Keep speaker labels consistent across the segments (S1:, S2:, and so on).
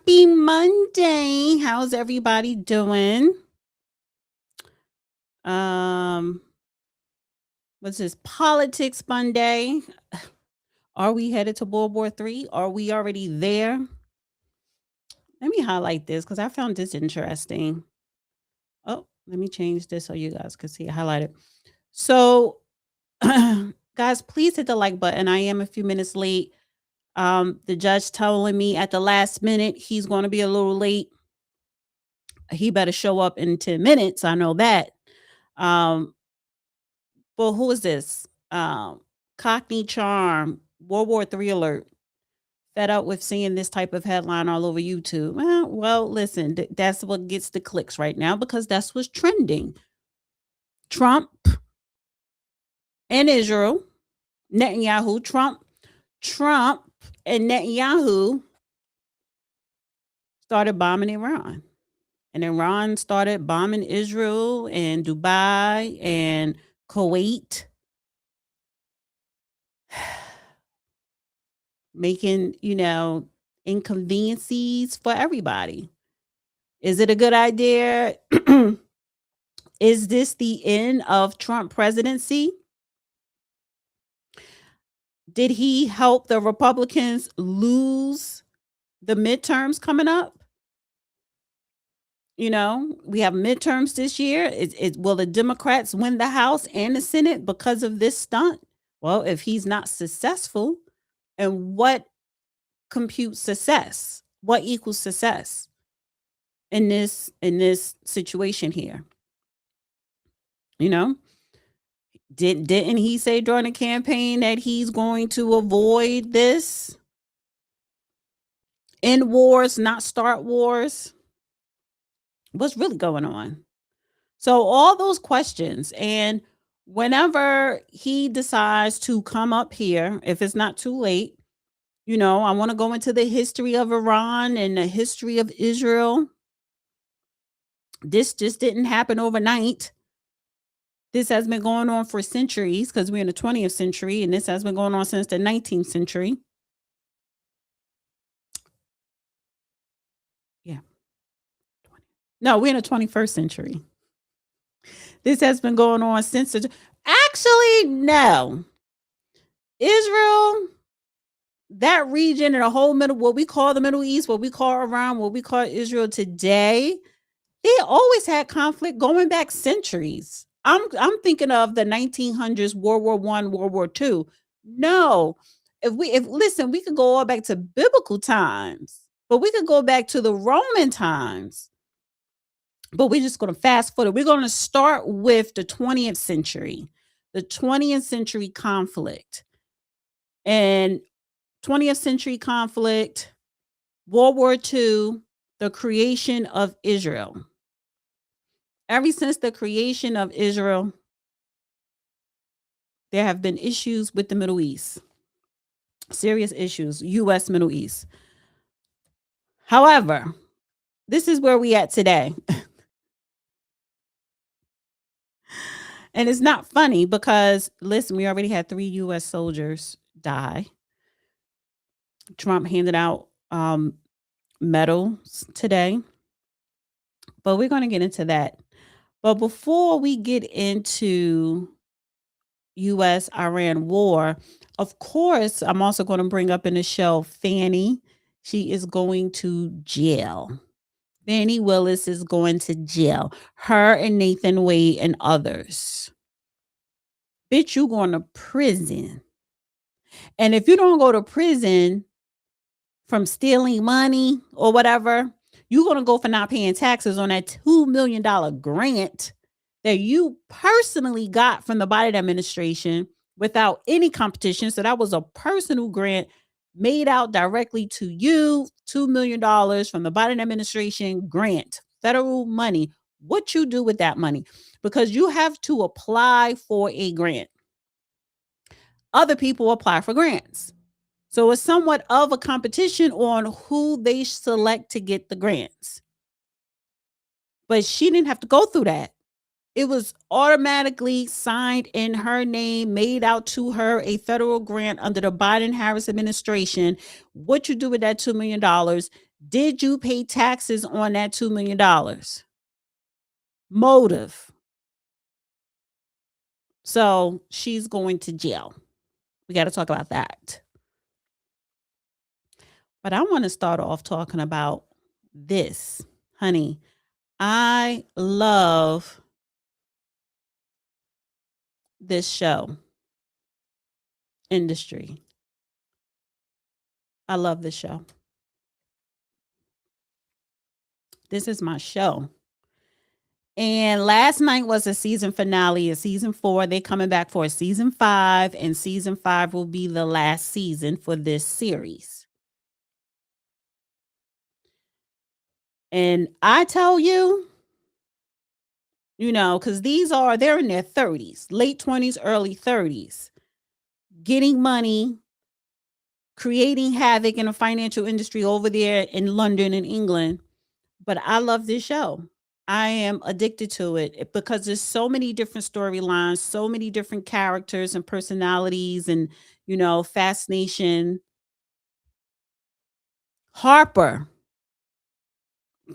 S1: Happy Monday. How's everybody doing? Um, what's this? Politics Monday. Are we headed to World War III? Are we already there? Let me highlight this because I found this interesting. Oh, let me change this so you guys can see it highlighted. So, guys, please hit the like button. I am a few minutes late. The judge telling me at the last minute he's going to be a little late. He better show up in 10 minutes. I know that. Um, Well, who is this? Cockney Charm, World War III alert. Fed up with seeing this type of headline all over YouTube. Well, listen, that's what gets the clicks right now because that's what's trending. Trump and Israel, Netanyahu, Trump and Netanyahu started bombing Iran. And Iran started bombing Israel and Dubai and Kuwait. Making, inconveniences for everybody. Is it a good idea? Is this the end of Trump presidency? Did he help the Republicans lose the midterms coming up? We have midterms this year. Will the Democrats win the House and the Senate because of this stunt? Well, if he's not successful, and what computes success? What equals success in this situation here? Didn't he say during the campaign that he's going to avoid this? End wars, not start wars. What's really going on? So all those questions, and whenever he decides to come up here, if it's not too late, I want to go into the history of Iran and the history of Israel. This just didn't happen overnight. This has been going on for centuries because we're in the 20th century, and this has been going on since the 19th century. Yeah. No, we're in the 21st century. This has been going on since actually, no. Israel, that region in the whole middle, what we call the Middle East, what we call Iran, what we call Israel today, they always had conflict going back centuries. I'm thinking of the 1900s, World War I, World War II. No, listen, we could go all back to biblical times, but we could go back to the Roman times. But we're just going to fast forward. We're going to start with the 20th century, the 20th century conflict, and 20th century conflict, World War II, the creation of Israel. Ever since the creation of Israel, there have been issues with the Middle East, serious issues, U.S. Middle East. However, this is where we at today. And it's not funny because, listen, we already had 3 U.S. soldiers die. Trump handed out medals today. But we're going to get into that. But before we get into U.S.-Iran war, of course, I'm also going to bring up in the show Fanny. She is going to jail. Fanny Willis is going to jail. Her and Nathan Wade and others. Bitch, you going to prison. And if you don't go to prison from stealing money or whatever, you're going to go for not paying taxes on that $2 million grant that you personally got from the Biden administration without any competition. So that was a personal grant made out directly to you, $2 million from the Biden administration grant, federal money. What you do with that money? Because you have to apply for a grant. Other people apply for grants. So it's somewhat of a competition on who they select to get the grants. But she didn't have to go through that. It was automatically signed in her name, made out to her a federal grant under the Biden-Harris administration. What you do with that $2 million Did you pay taxes on that $2 million? Motive. So she's going to jail. We got to talk about that. But I want to start off talking about this. Honey, I love this show industry. I love this show. This is my show. And last night was a season finale of season 4. They're coming back for a season 5, and season 5 will be the last season for this series. And I tell you, because they're in their 30s, late 20s, early 30s, getting money, creating havoc in the financial industry over there in London and England. But I love this show. I am addicted to it because there's so many different storylines, so many different characters and personalities and, fascination. Harper,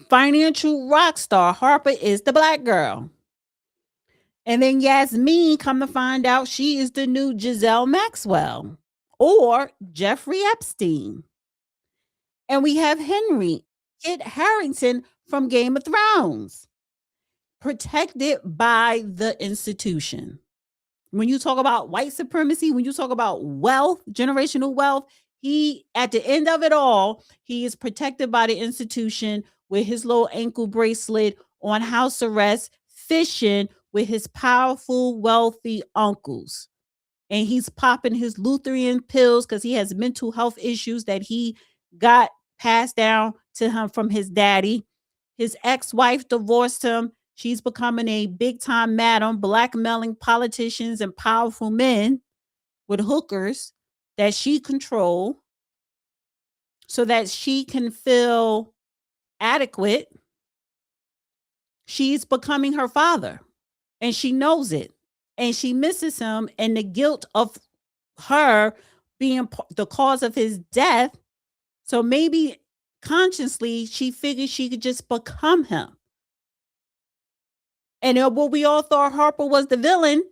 S1: financial rock star. Harper is the black girl. And then Yasmin, come to find out, she is the new Giselle Maxwell or Jeffrey Epstein. And we have Henry, Kit Harington from Game of Thrones, protected by the institution. When you talk about white supremacy, when you talk about wealth, generational wealth, he, at the end of it all, he is protected by the institution with his little ankle bracelet on house arrest, fishing with his powerful, wealthy uncles. And he's popping his Lutheran pills because he has mental health issues that he got passed down to him from his daddy. His ex-wife divorced him. She's becoming a big-time madam, blackmailing politicians and powerful men with hookers that she control so that she can feel adequate. She's becoming her father, and she knows it, and she misses him, and the guilt of her being the cause of his death. So maybe consciously she figured she could just become him. And what we all thought Harper was the villain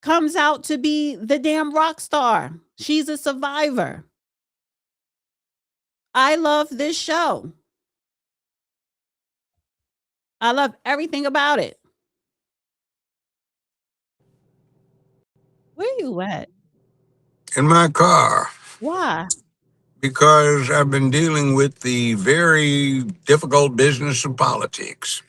S1: comes out to be the damn rock star. She's a survivor. I love this show. I love everything about it. Where you at?
S2: In my car,
S1: Why?
S2: because I've been dealing with the very difficult business of politics.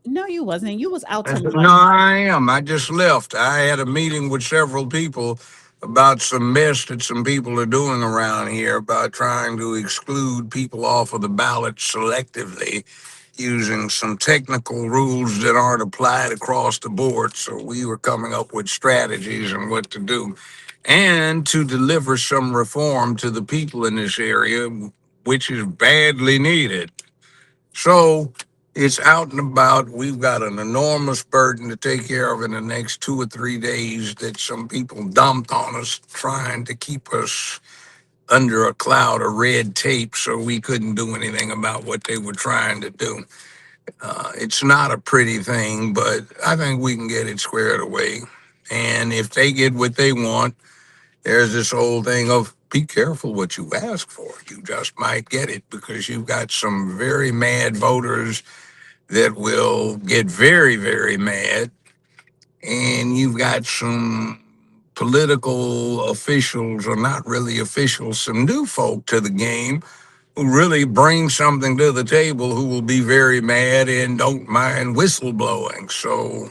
S1: No, you wasn't. You was out
S2: I
S1: to
S2: said, no,
S1: lunch.
S2: I am. I just left. I had a meeting with several people about some mess that some people are doing around here about trying to exclude people off of the ballot selectively using some technical rules that aren't applied across the board. So we were coming up with strategies and what to do and to deliver some reform to the people in this area, which is badly needed. So it's out and about. We've got an enormous burden to take care of in the next 2 or 3 days that some people dumped on us, trying to keep us under a cloud of red tape so we couldn't do anything about what they were trying to do. It's not a pretty thing, but I think we can get it squared away. And if they get what they want, there's this whole thing of be careful what you ask for. You just might get it because you've got some very mad voters that will get very, very mad. And you've got some political officials, or not really officials, some new folk to the game who really bring something to the table who will be very mad and don't mind whistleblowing. So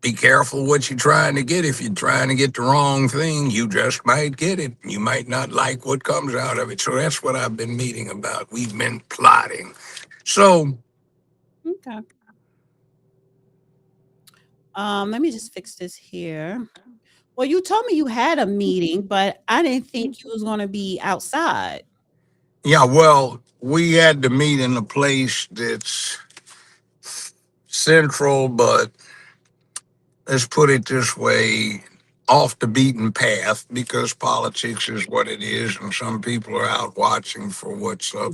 S2: be careful what you're trying to get. If you're trying to get the wrong thing, you just might get it. You might not like what comes out of it. So that's what I've been meeting about. We've been plotting. So
S1: Okay. Let me just fix this here. Well, you told me you had a meeting, but I didn't think you was going to be outside.
S2: yeah, well, we had to meet in a place that's central, but let's put it this way, off the beaten path because politics is what it is, and some people are out watching for what's up,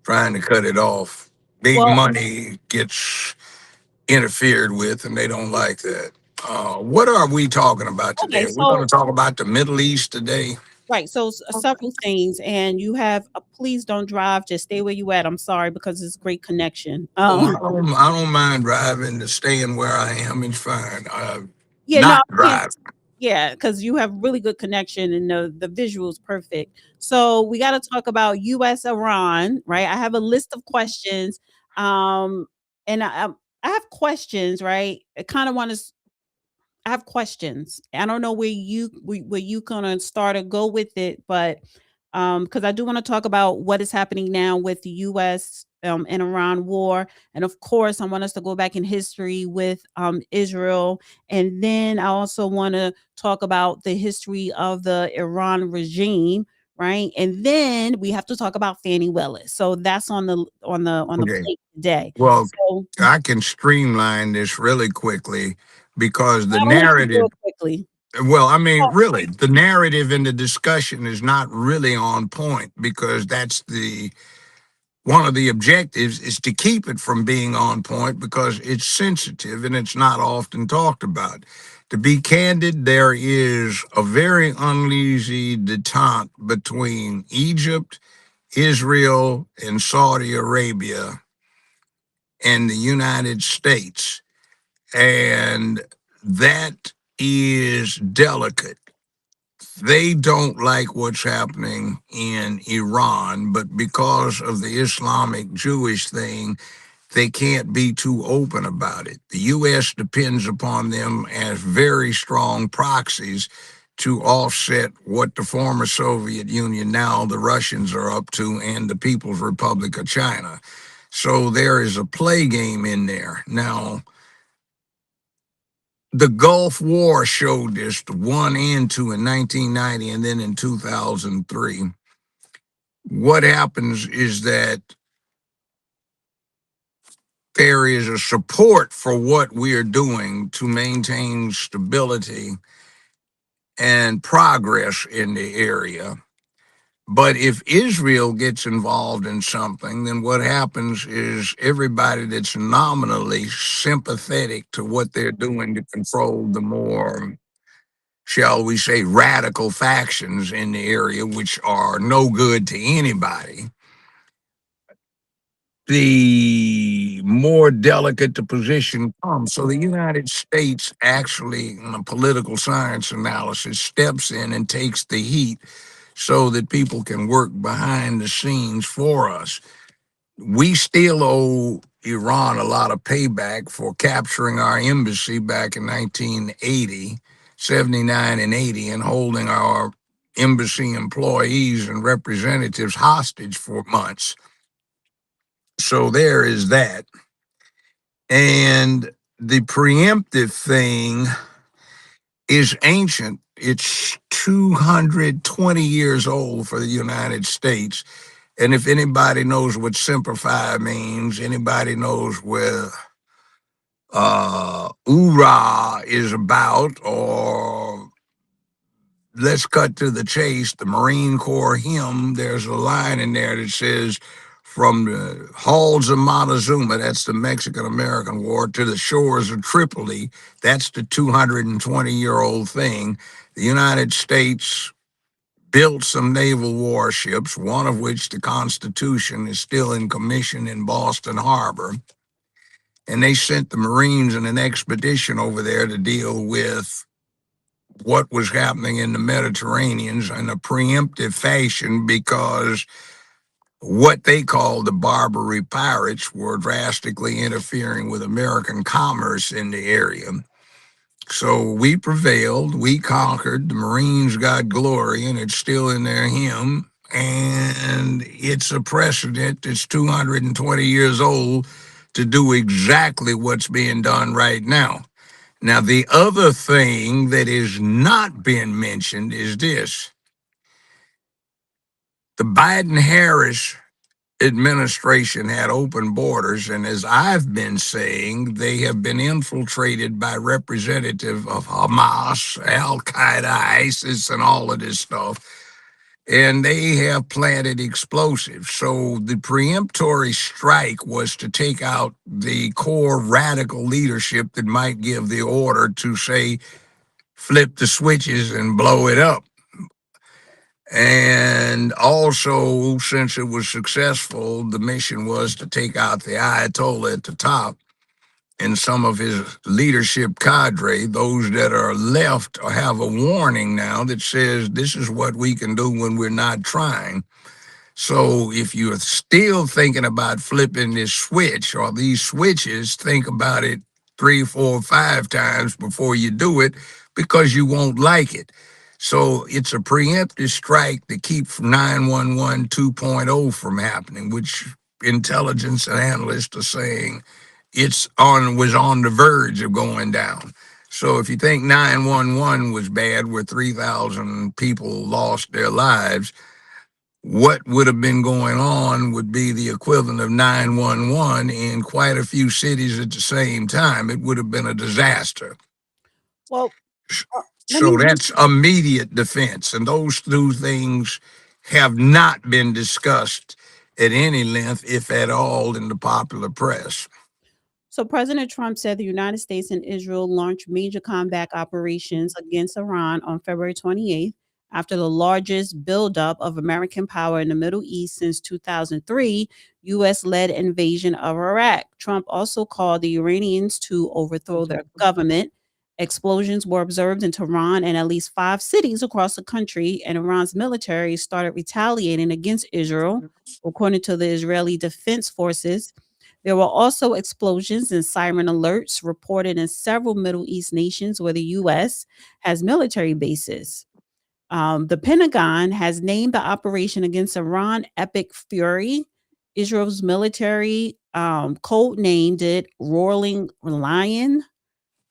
S2: trying to cut it off. Big
S1: Well,
S2: money gets interfered with, and they don't like that. What are we talking about
S1: okay,
S2: today? We're going
S1: so
S2: to talk about the Middle East today.
S1: right, so several things, and you have please don't drive, just stay where you at. I'm sorry because it's great connection.
S2: Oh, I don't mind driving to staying where I am. It's fine.
S1: Yeah, no,
S2: Not
S1: I'm saying
S2: drive.
S1: yeah, because you have really good connection and the visuals perfect. So we got to talk about U.S. Iran, right? I have a list of questions, um, and I have questions, right? I kind of want to I have questions. I don't know where you gonna start or go with it, but because I do want to talk about what is happening now with the U.S. And Iran war, and of course, I want us to go back in history with Israel, and then I also want to talk about the history of the Iran regime, right? And then we have to talk about Fanny Willis. So that's on the
S2: Okay.
S1: plate today.
S2: Well,
S1: So
S2: I can streamline this really quickly because the
S1: I don't have to do
S2: narrative,
S1: it quickly.
S2: well, I mean, really, the narrative in the discussion is not really on point because that's the one of the objectives is to keep it from being on point because it's sensitive and it's not often talked about. To be candid, there is a very uneasy detente between Egypt, Israel, and Saudi Arabia and the United States. And that is delicate. They don't like what's happening in Iran, but because of the Islamic Jewish thing, they can't be too open about it. The U.S. depends upon them as very strong proxies to offset what the former Soviet Union, now the Russians, are up to, and the People's Republic of China. So there is a play game in there. Now, the Gulf War showed this, the one and two in 1990 and then in 2003. What happens is that there is a support for what we are doing to maintain stability and progress in the area. But if Israel gets involved in something, then what happens is everybody that's nominally sympathetic to what they're doing to control the more, shall we say, radical factions in the area, which are no good to anybody, the more delicate the position comes. So the United States actually, in a political science analysis, steps in and takes the heat so that people can work behind the scenes for us. We still owe Iran a lot of payback for capturing our embassy back in 1980, 79 and 80, and holding our embassy employees and representatives hostage for months. So there is that. And the preemptive thing is ancient. It's 220 years old for the United States. And if anybody knows what Semper Fi means, anybody knows where Ura is about, or let's cut to the chase, the Marine Corps hymn, there's a line in there that says, from the halls of Montezuma, that's the Mexican American War, to the shores of Tripoli, that's the 220-year-old thing. The United States built some naval warships, one of which, the Constitution, is still in commission in Boston Harbor. And they sent the Marines in an expedition over there to deal with what was happening in the Mediterranean in a preemptive fashion because what they called the Barbary pirates were drastically interfering with American commerce in the area. So we prevailed, we conquered, the Marines got glory, and it's still in their hymn. And it's a precedent that's 220 years old to do exactly what's being done right now. Now, the other thing that is not being mentioned is this: the Biden Harris administration had open borders, and as I've been saying, they have been infiltrated by representatives of Hamas, Al Qaeda, ISIS, and all of this stuff. And they have planted explosives. So the preemptory strike was to take out the core radical leadership that might give the order to say, flip the switches and blow it up. And also, since it was successful, the mission was to take out the Ayatollah at the top and some of his leadership cadre. Those that are left have a warning now that says this is what we can do when we're not trying. So if you're still thinking about flipping this switch or these switches, think about it 3, 4, 5 times before you do it, because you won't like it. So it's a preemptive strike to keep 911 2.0 from happening, which intelligence and analysts are saying was on the verge of going down. So if you think 911 was bad, where 3,000 people lost their lives, what would have been going on would be the equivalent of 911 in quite a few cities at the same time. It would have been a disaster.
S1: Well, let
S2: So
S1: me
S2: that's immediate defense. And those two things have not been discussed at any length, if at all, in the popular press.
S1: So President Trump said the United States and Israel launched major combat operations against Iran on February 28th after the largest buildup of American power in the Middle East since 2003 U.S.-led invasion of Iraq. Trump also called the Iranians to overthrow their government. Explosions were observed in Tehran and at least 5 cities across the country, and Iran's military started retaliating against Israel, according to the Israeli Defense Forces. There were also explosions and siren alerts reported in several Middle East nations where the U.S. has military bases. The Pentagon has named the operation against Iran Epic Fury. Israel's military code named it Roaring Lion.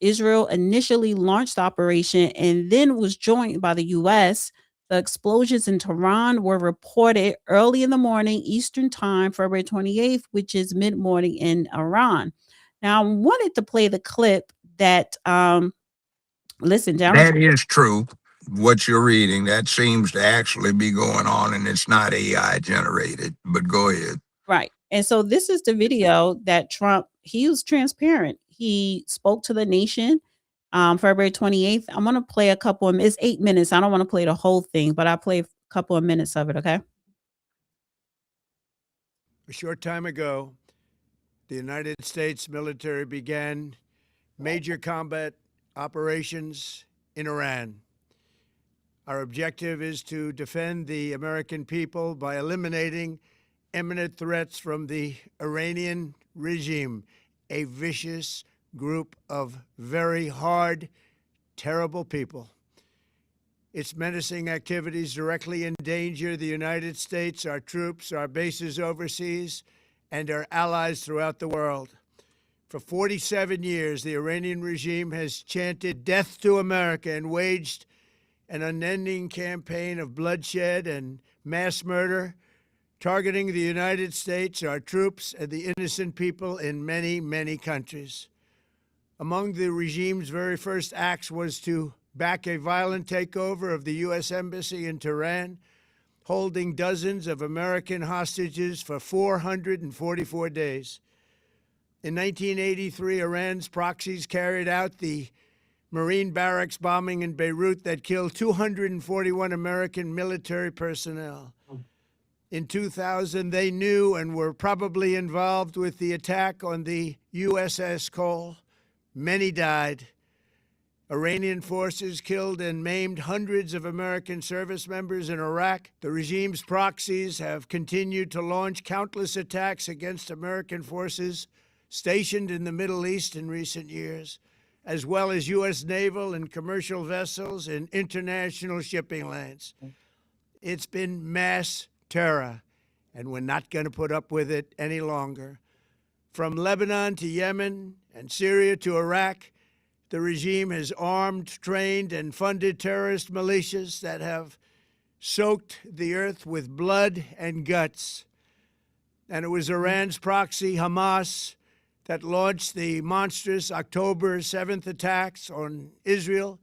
S1: Israel initially launched the operation and then was joined by the U.S. The explosions in Tehran were reported early in the morning Eastern Time, February 28th, which is mid morning in Iran. Now, I wanted to play the clip that, listen, Donald.
S2: That is true. What you're reading, that seems to actually be going on, and it's not AI generated. But go ahead.
S1: Right. And so this is the video that Trump, he was transparent. He spoke to the nation February 28th. I'm going to play a couple of, it's 8 minutes. I don't want to play the whole thing, but I'll play a couple of minutes of it, okay?
S3: A short time ago, the United States military began major combat operations in Iran. Our objective is to defend the American people by eliminating imminent threats from the Iranian regime, a vicious group of very hard, terrible people. Its menacing activities directly endanger the United States, our troops, our bases overseas, and our allies throughout the world. For 47 years, the Iranian regime has chanted death to America and waged an unending campaign of bloodshed and mass murder, targeting the United States, our troops, and the innocent people in many, many countries. Among the regime's very first acts was to back a violent takeover of the U.S. Embassy in Tehran, holding dozens of American hostages for 444 days. In 1983, Iran's proxies carried out the Marine barracks bombing in Beirut that killed 241 American military personnel. In 2000, they knew and were probably involved with the attack on the USS Cole. Many died. Iranian forces killed and maimed hundreds of American service members in Iraq. The regime's proxies have continued to launch countless attacks against American forces stationed in the Middle East in recent years, as well as U.S. naval and commercial vessels in international shipping lanes. It's been mass terror, and we're not going to put up with it any longer. From Lebanon to Yemen and Syria to Iraq, the regime has armed, trained, and funded terrorist militias that have soaked the earth with blood and guts. And it was Iran's proxy, Hamas, that launched the monstrous October 7th attacks on Israel,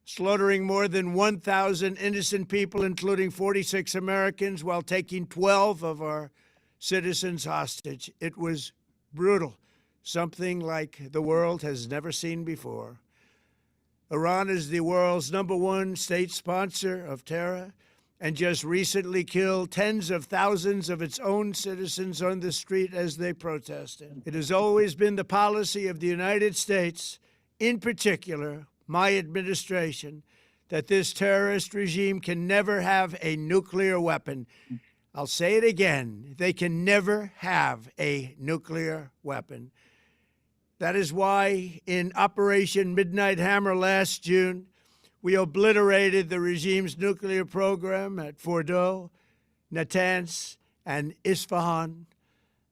S3: slaughtering more than 1,000 innocent people, including 46 Americans, while taking 12 of our citizens hostage. It was brutal, something like the world has never seen before. Iran is the world's #1 state sponsor of terror and just recently killed tens of thousands of its own citizens on the street as they protested. It has always been the policy of the United States, in particular, my administration, that this terrorist regime can never have a nuclear weapon. I'll say it again, they can never have a nuclear weapon. That is why in Operation Midnight Hammer last June, we obliterated the regime's nuclear program at Fordow, Natanz, and Isfahan.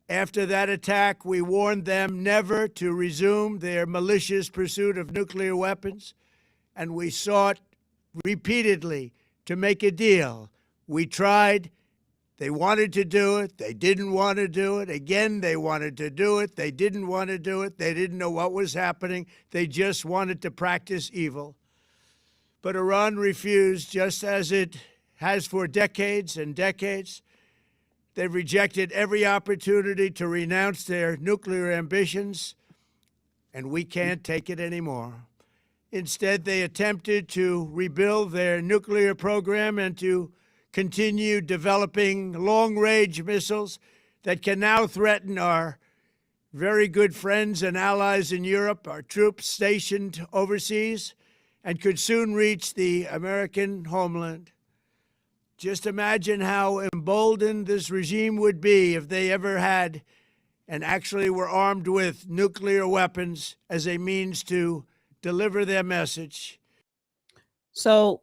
S3: After that attack, we warned them never to resume their malicious pursuit of nuclear weapons, and we sought repeatedly to make a deal. We tried. They wanted to do it. They didn't want to do it. Again, they wanted to do it. They didn't want to do it. They didn't know what was happening. They just wanted to practice evil. But Iran refused, just as it has for decades and decades. They've rejected every opportunity to renounce their nuclear ambitions, and we can't take it anymore. Instead, they attempted to rebuild their nuclear program and to continue developing long-range missiles that can now threaten our very good friends and allies in Europe, our troops stationed overseas, and could soon reach the American homeland. Just imagine how emboldened this regime would be if they ever had and actually were armed with nuclear weapons as a means to deliver their message.
S1: So,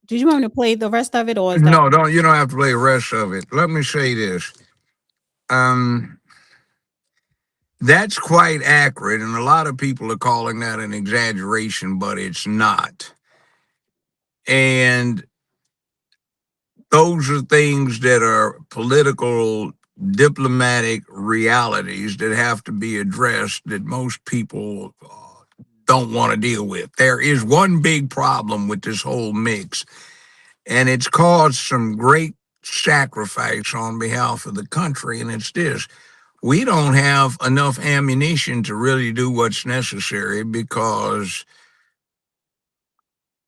S1: did you want me to play the rest of it, or is that
S2: No, don't. You don't have to play the rest of it. Let me say this. Um, that's quite accurate, and a lot of people are calling that an exaggeration, but it's not. And those are things that are political, diplomatic realities that have to be addressed that most people don't want to deal with. There is one big problem with this whole mix, and it's caused some great sacrifice on behalf of the country, and it's this. We don't have enough ammunition to really do what's necessary because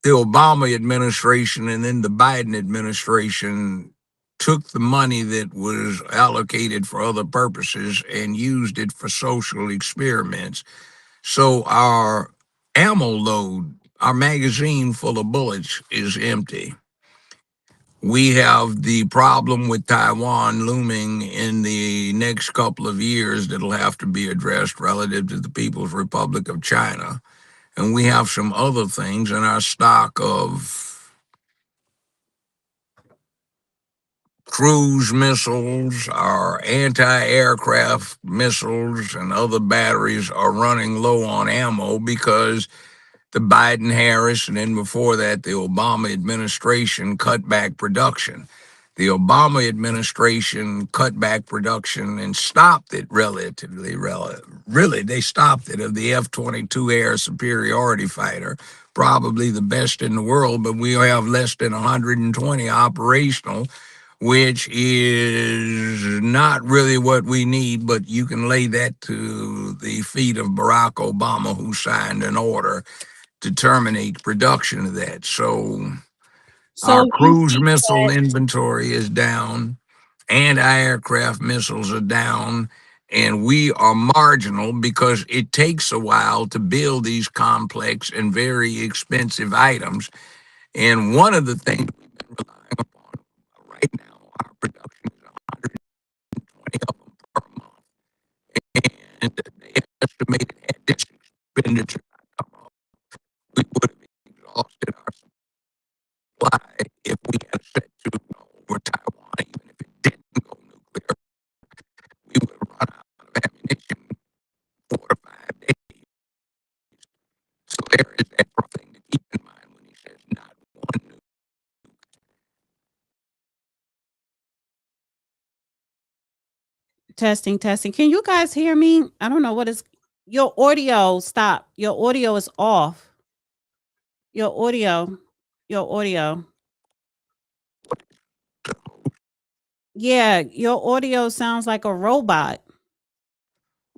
S2: the Obama administration and then the Biden administration took the money that was allocated for other purposes and used it for social experiments. So our ammo load, our magazine full of bullets is empty. We have the problem with Taiwan looming in the next couple of years that'll have to be addressed relative to the People's Republic of China. And we have some other things in our stock of cruise missiles, our anti-aircraft missiles, and other batteries are running low on ammo because the Biden, Harris, and then before that, the Obama administration cut back production. The Obama administration cut back production and stopped it really, they stopped it of the F-22 air superiority fighter, probably the best in the world, but we have less than 120 operational, which is not really what we need, but you can lay that to the feet of Barack Obama, who signed an order to terminate production of that. So our
S1: so you
S2: cruise
S1: think
S2: missile
S1: that
S2: inventory is down, anti-aircraft missiles are down, and we are marginal because it takes a while to build these complex and very expensive items. And one of the things we've been relying upon right now, our production is 120 of them per month, and they estimated had this expenditure not come up, we would have exhausted our supply if we had set to go over Taiwan, even if it didn't go nuclear, we would have run out of ammunition 4 to 5 days. So there is that thing to keep in mind when he says not one nuke.
S1: Testing, testing. Can you guys hear me? I don't know what is your audio. Stop. Your audio is off. Your audio. Your audio. Yeah, your audio sounds like a robot.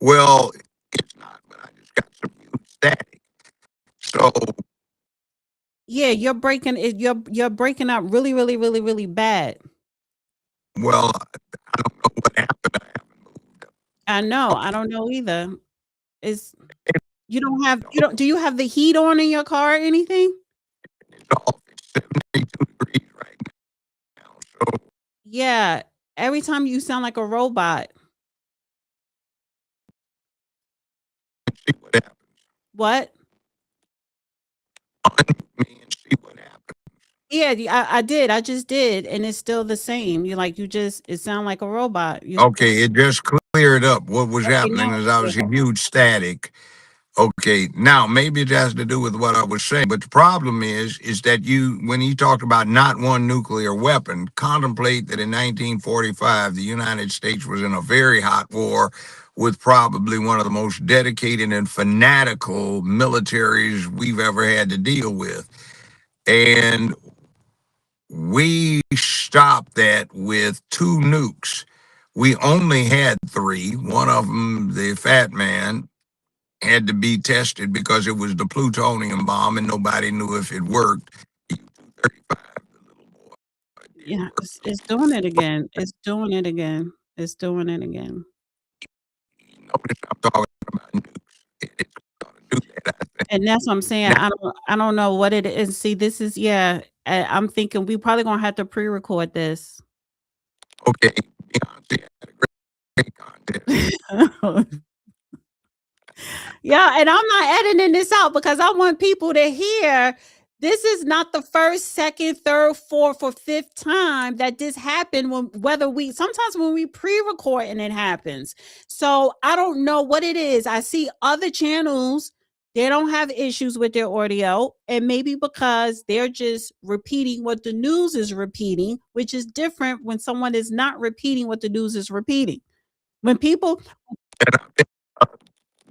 S2: Well, it's not, but I just got some huge static. So,
S1: Yeah, you're breaking it. You're breaking up really, really, really, really bad.
S2: well, I don't know what happened. I haven't moved.
S1: I know. I
S2: Okay,
S1: don't know either. It's
S2: it's
S1: you don't do you have the heat on in your car or anything?
S2: off. It's 72 degrees right now. So,
S1: Yeah. Every time you sound like a robot.
S2: let's see what happens.
S1: What?
S2: Unmute me and see what happens.
S1: Yeah, I did. I just did, and it's still the same. You just it sound like a robot. You
S2: Okay, it just cleared up. What was
S1: okay now?
S2: happening is I
S1: It's
S2: was
S1: good.
S2: in huge static. Okay, now maybe it has to do with what I was saying, but the problem is that when he talked about not one nuclear weapon, contemplate that in 1945 the United States was in a very hot war with probably one of the most dedicated and fanatical militaries we've ever had to deal with, and we stopped that with two nukes. We only had three. One of them, the Fat Man, had to be tested because it was the plutonium bomb and nobody knew if it worked. U-235, the little boy, did
S1: Yeah,
S2: work.
S1: it's doing it again. It's doing it again. It's doing it again.
S2: You notice I'm talking about nukes. It's going to do that, I think.
S1: And that's what I'm saying.
S2: Now,
S1: I don't know what it is. See, this is yeah. I'm thinking we probably gonna have to pre-record this.
S2: okay, Beyonce had a great contest.
S1: Yeah, and I'm not editing this out because I want people to hear this is not the first, second, third, fourth, or fifth time that this happened sometimes when we pre-record and it happens. So I don't know what it is. I see other channels, they don't have issues with their audio, and maybe because they're just repeating what the news is repeating, which is different when someone is not repeating what the news is repeating. When people
S2: And I've been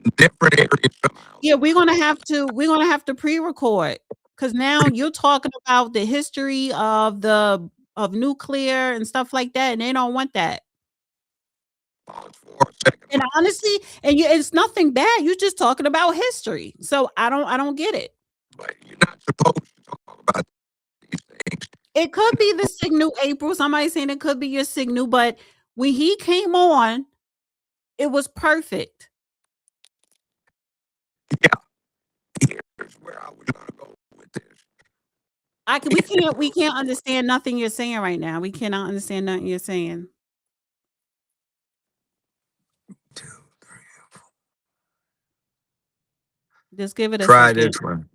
S2: in different areas of my house.
S1: Yeah, we're gonna have to pre-record because now you're talking about the history of nuclear and stuff like that, and they don't want that.
S2: Pause for a second,
S1: And honestly, it's nothing bad. You're just talking about history. So I don't get it.
S2: but you're not supposed to talk about these things.
S1: It could be the signal, April. Somebody saying it could be your signal, but when he came on, it was perfect.
S2: Yeah, here's where I was going to go with this.
S1: I can we can't understand nothing you're saying right now. We cannot understand nothing you're saying.
S2: Two, three.
S1: Just give it a
S2: Try
S1: second.
S2: this one.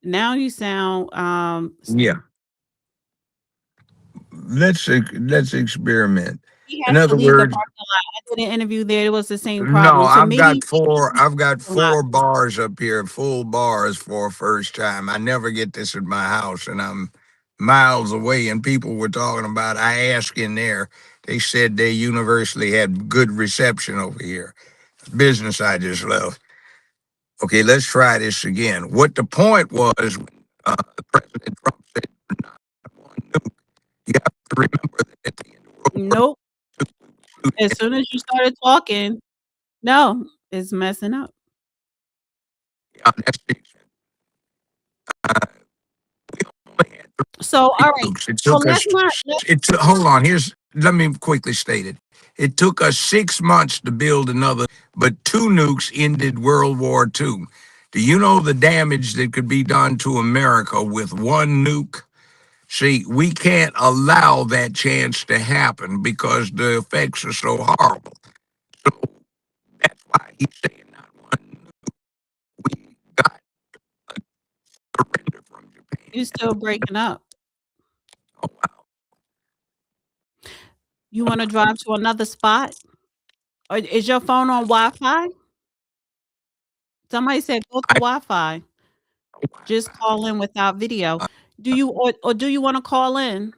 S1: Now you sound
S2: Yeah. Let's experiment.
S1: he
S2: In
S1: has to
S2: other
S1: leave the
S2: words,
S1: parking lot. I did an interview there. It was the same
S2: no,
S1: problem. So maybe he needs to leave
S2: I've got
S1: the parking lot.
S2: 4 bars up here, full bars for a first time. I never get this at my house, and I'm miles away. And people were talking about. I asked in there. They said they universally had good reception over here. Business I just left. Okay, let's try this again. What the point was when President Trump said not one nuke. You have to remember that at the end of World War
S1: Nope.
S2: II, we flew
S1: As soon as you started talking, no, it's messing up.
S2: down that station. We only had
S1: So
S2: three
S1: all right.
S2: nukes. It
S1: So
S2: took
S1: let's
S2: us.
S1: not let
S2: Hold on. Let me quickly state it. It took us 6 months to build another, but two nukes ended World War II. Do you know the damage that could be done to America with one nuke? See, we can't allow that chance to happen because the effects are so horrible. So that's why he's saying not one. We got a surrender from Japan.
S1: you still breaking up.
S2: Oh, wow.
S1: You want to drive to another spot? Or is your phone on Wi-Fi? Somebody said go to
S2: I
S1: Wi-Fi.
S2: know
S1: Just
S2: Wi-Fi.
S1: call in without video.
S2: Uh,
S1: Or do you want to call in?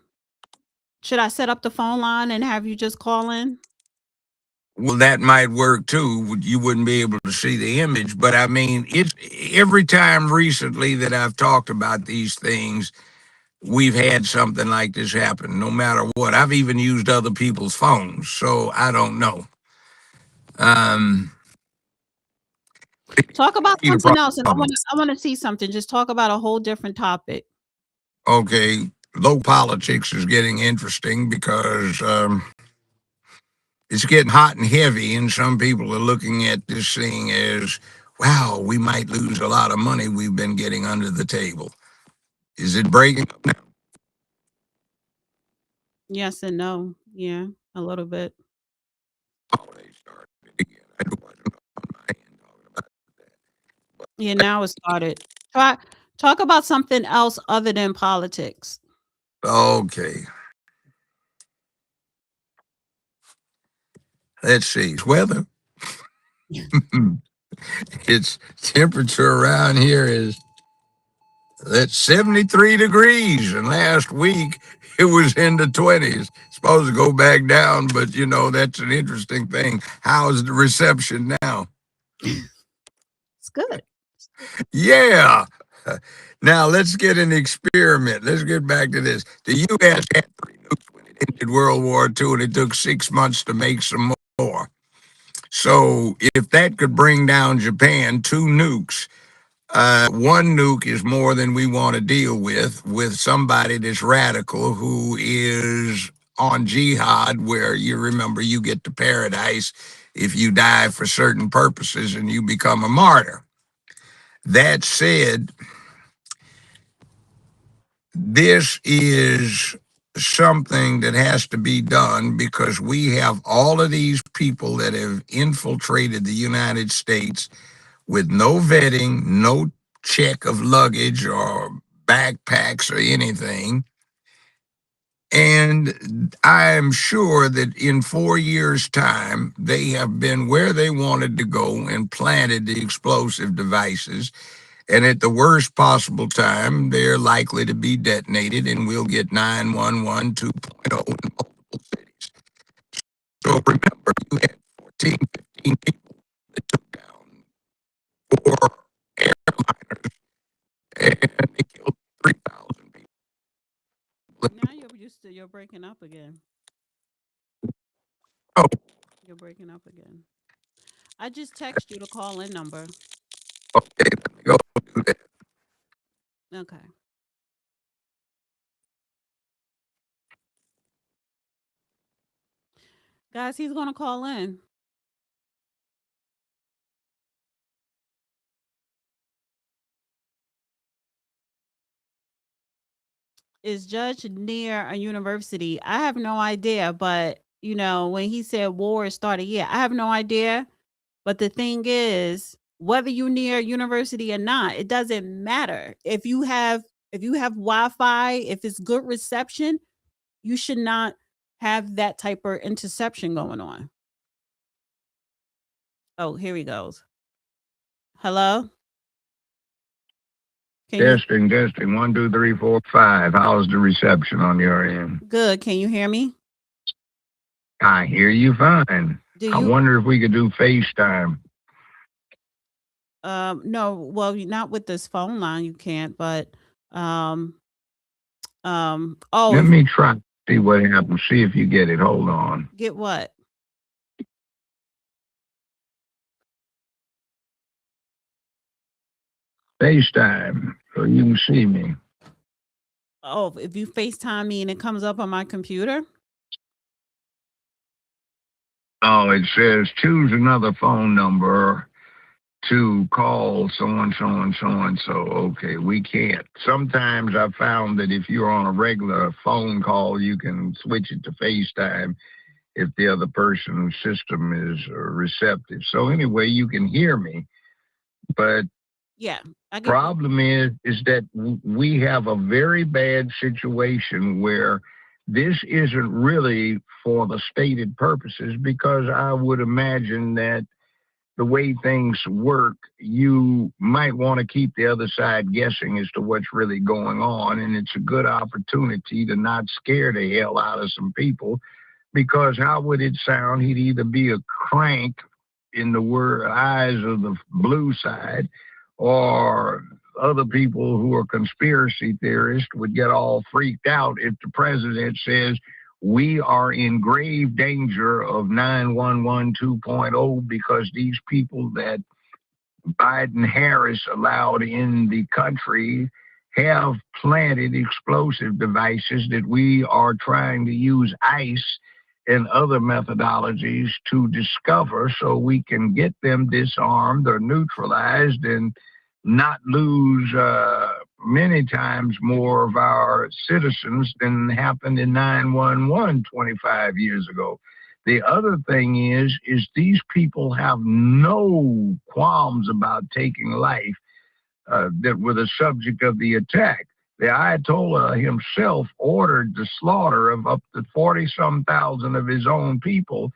S1: Should I set up the phone line and have you just call in?
S2: Well, that might work too. You wouldn't be able to see the image, but I mean, it's every time recently that I've talked about these things, we've had something like this happen. No matter what, I've even used other people's phones, so I don't know. Um,
S1: Talk about
S2: the
S1: something else, and
S2: problem.
S1: I want to see something. Just talk about a whole different topic.
S2: Okay, low politics is getting interesting because it's getting hot and heavy, and some people are looking at this thing as, wow, we might lose a lot of money we've been getting under the table. Is it breaking up now?
S1: Yes and no. Yeah, a little bit.
S2: Oh, they started it again. I wasn't on my end talking about
S1: Yeah, now it started. Try talk about something else other than politics.
S2: that. Okay, let's see. It's weather. Its temperature around here is that's 73 degrees, and last week it was in the 20s. Supposed to go back down, but you know, that's an interesting thing. How's the reception now?
S1: It's good.
S2: Yeah. Now let's get an experiment. Let's get back to this. The U.S. had 3 nukes when it ended World War II, and it took 6 months to make some more. So if that could bring down Japan, 2 nukes, one nuke is more than we want to deal with somebody that's radical who is on jihad, where you remember you get to paradise if you die for certain purposes and you become a martyr. That said, this is something that has to be done because we have all of these people that have infiltrated the United States with no vetting, no check of luggage or backpacks or anything. And I am sure that in 4 years' time, they have been where they wanted to go and planted the explosive devices. And at the worst possible time, they're likely to be detonated, and we'll get 911 2.0 in multiple cities. So remember, you had 14, 15 people that took down 4 airliners, and they killed 3,000 people.
S1: Now you're breaking up again.
S2: Oh,
S1: You're breaking up again. I just text you the call in number.
S2: okay, let me go do that.
S1: Okay. Guys, he's gonna call in. Is Judge near a university? I have no idea, but you know, when he said war started, yeah, I have no idea. But the thing is, whether you near a university or not, it doesn't matter. If you have Wi-Fi, if it's good reception, you should not have that type of interception going on. Oh, here he goes. Hello? Can you
S2: Testing, testing. 1, 2, 3, 4, 5. How's the reception on your end?
S1: good? Can you hear me?
S2: I hear you fine.
S1: Do
S2: I
S1: you
S2: wonder if we could do FaceTime.
S1: no, well, not with this phone line you can't, but um oh,
S2: Let me try to see what happens. See if you get it. Hold on.
S1: get what?
S2: FaceTime so you can see me.
S1: Oh, if you FaceTime me and it comes up on my computer?
S2: Oh, it says choose another phone number to call so and so and so and so. Okay, we can't. Sometimes I've found that if you're on a regular phone call, you can switch it to FaceTime if the other person's system is receptive. So anyway, you can hear me, but
S1: Yeah, I get what.
S2: problem is that we have a very bad situation where this isn't really for the stated purposes, because I would imagine that the way things work, you might want to keep the other side guessing as to what's really going on. And it's a good opportunity to not scare the hell out of some people because how would it sound? He'd either be a crank in the eyes of the blue side, or other people who are conspiracy theorists would get all freaked out if the president says we are in grave danger of 911 2.0 because these people that Biden Harris allowed in the country have planted explosive devices that we are trying to use ICE and other methodologies to discover so we can get them disarmed or neutralized and not lose many times more of our citizens than happened in 911 25 years ago. The other thing is these people have no qualms about taking life that were the subject of the attack. The Ayatollah himself ordered the slaughter of up to 40-some thousand of his own people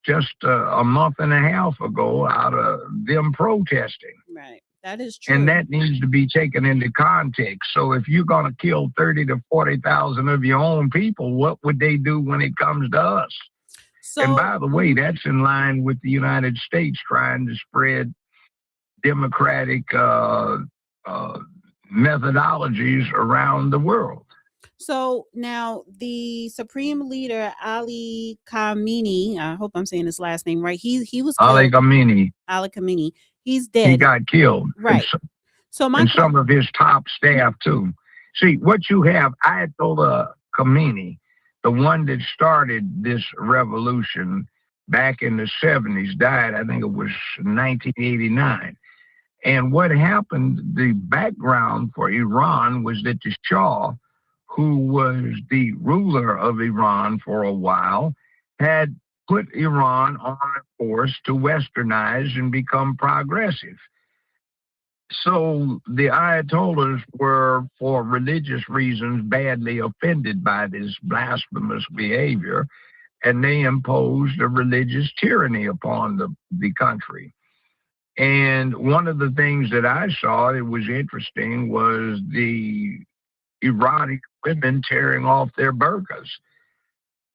S2: just a month and a half ago out of them protesting.
S1: Right. That is true.
S2: And that needs to be taken into context. So if you're going to kill 30 to 40,000 of your own people, what would they do when it comes to us? So, and by the way, that's in line with the United States trying to spread democratic methodologies around the world.
S1: So now the Supreme Leader Ali Khamenei, I hope I'm saying his last name right. He was killed.
S2: Ali Khamenei.
S1: He's dead.
S2: He got killed.
S1: Right.
S2: And some of his top staff too. See, what you have, Ayatollah Khamenei, the one that started this revolution back in the 70s, died, I think it was 1989. And what happened, the background for Iran was that the Shah, who was the ruler of Iran for a while, had put Iran on a course to westernize and become progressive. So the Ayatollahs were, for religious reasons, badly offended by this blasphemous behavior, and they imposed a religious tyranny upon the country. And one of the things that I saw that was interesting was the Iranian women tearing off their burqas.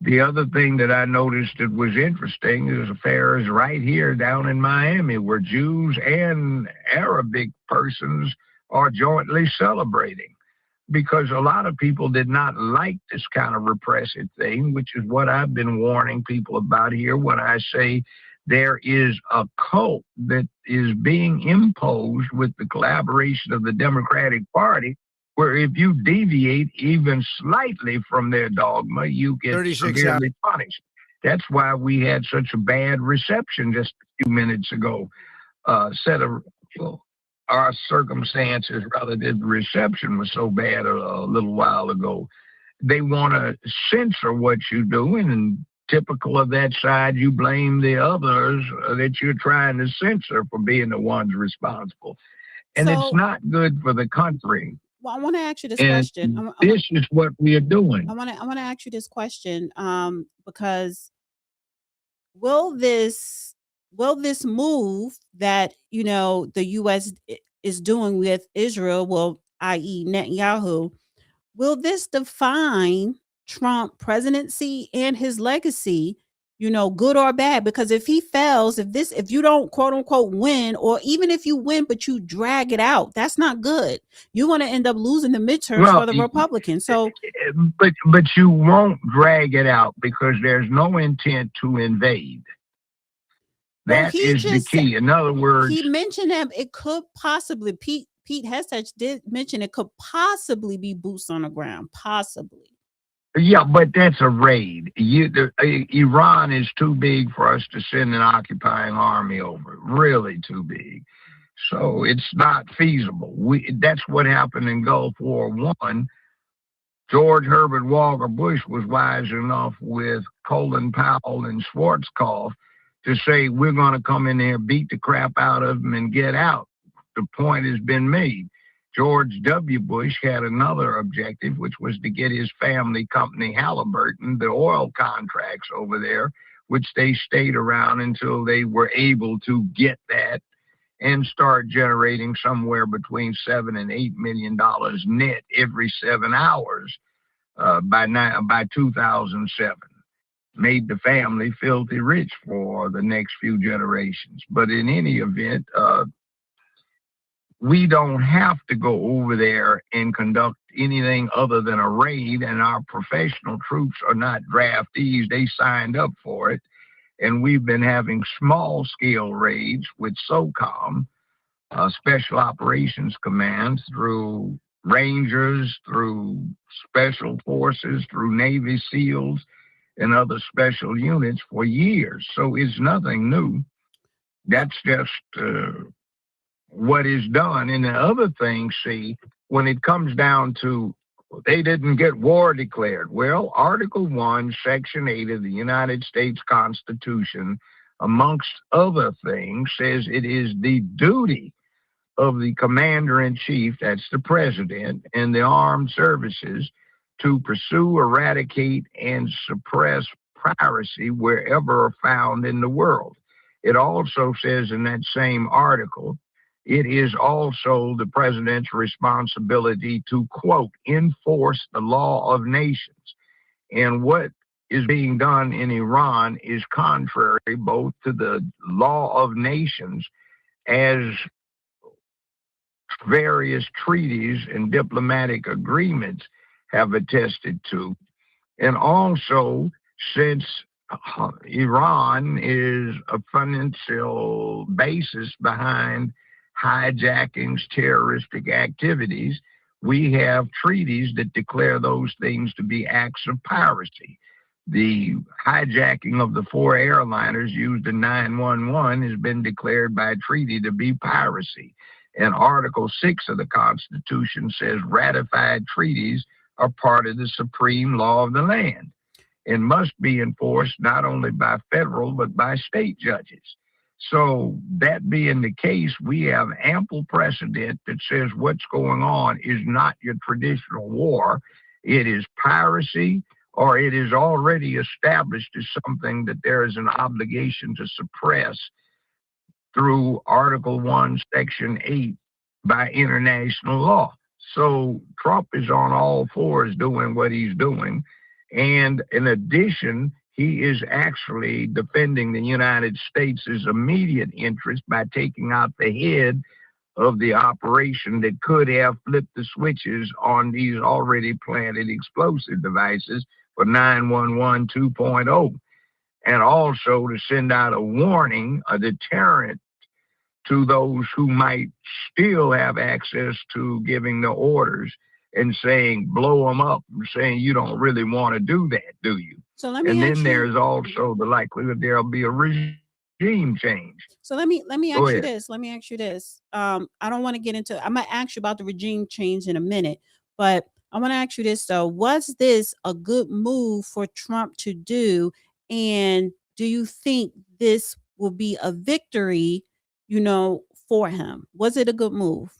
S2: The other thing that I noticed that was interesting is affairs right here down in Miami, where Jews and Arabic persons are jointly celebrating, because a lot of people did not like this kind of repressive thing, which is what I've been warning people about here when I say there is a cult that is being imposed with the collaboration of the Democratic Party, where if you deviate even slightly from their dogma, you get severely punished. That's why we had such a bad reception just a few minutes ago. Our circumstances, rather than the reception was so bad a little while ago. They want to censor what you're doing, and typical of that side, you blame the others that you're trying to censor for being the ones responsible. And it's not good for the country.
S1: Well, I want to ask you this question.
S2: This is what we are doing.
S1: I want to ask you this question because will this move that the U.S. is doing with Israel, well, i.e. Netanyahu, will this define Trump presidency and his legacy, good or bad? Because if he fails, if you don't quote unquote win, or even if you win but you drag it out, that's not good. You're going to end up losing the midterms for the Republicans. So,
S2: but you won't drag it out because there's no intent to invade. That is the key. In other words,
S1: he mentioned that it could possibly, Pete Hestach did mention it could possibly be boots on the ground, possibly.
S2: Yeah, but that's a raid. Iran is too big for us to send an occupying army over. Really too big. So it's not feasible. That's what happened in Gulf War I. George Herbert Walker Bush was wise enough with Colin Powell and Schwarzkopf to say, we're going to come in there, beat the crap out of them, and get out. The point has been made. George W. Bush had another objective, which was to get his family company, Halliburton, the oil contracts over there, which they stayed around until they were able to get that and start generating somewhere between $7 and $8 million net every 7 hours by 2007. made the family filthy rich for the next few generations. But in any event, we don't have to go over there and conduct anything other than a raid, and our professional troops are not draftees. They signed up for it. And we've been having small scale raids with SOCOM, Special Operations Command, through Rangers, through Special Forces, through Navy SEALs, and other special units for years. So it's nothing new. That's just what is done. And the other thing, see, when it comes down to they didn't get war declared. Well, Article 1, Section 8 of the United States Constitution, amongst other things, says it is the duty of the commander-in-chief, that's the president, and the armed services to pursue, eradicate, and suppress piracy wherever found in the world. It also says in that same article, it is also the president's responsibility to, quote, enforce the law of nations. And what is being done in Iran is contrary both to the law of nations as various treaties and diplomatic agreements have attested to. And also, since Iran is a financial basis behind hijackings, terroristic activities, we have treaties that declare those things to be acts of piracy. The hijacking of the 4 airliners used in 9/11 has been declared by treaty to be piracy. And Article 6 of the Constitution says ratified treaties are part of the supreme law of the land and must be enforced not only by federal but by state judges. So that being the case, we have ample precedent that says what's going on is not your traditional war. It is piracy, or it is already established as something that there is an obligation to suppress through Article 1, Section 8 by international law. So Trump is on all fours doing what he's doing. And in addition, he is actually defending the United States' immediate interest by taking out the head of the operation that could have flipped the switches on these already planted explosive devices for 9/11 2.0. And also to send out a warning, a deterrent to those who might still have access to giving the orders and saying, blow them up, and saying, you don't really want to do that, do you?
S1: So let me
S2: And
S1: ask
S2: then
S1: you,
S2: there's also the likelihood there'll be a regime change.
S1: so let me
S2: Go
S1: ask you
S2: ahead.
S1: this. Let me ask you this. I don't want to get into, I'm gonna ask you about the regime change in a minute, but I want to ask you this though. Was this a good move for Trump to do? And do you think this will be a victory, for him? Was it a good move?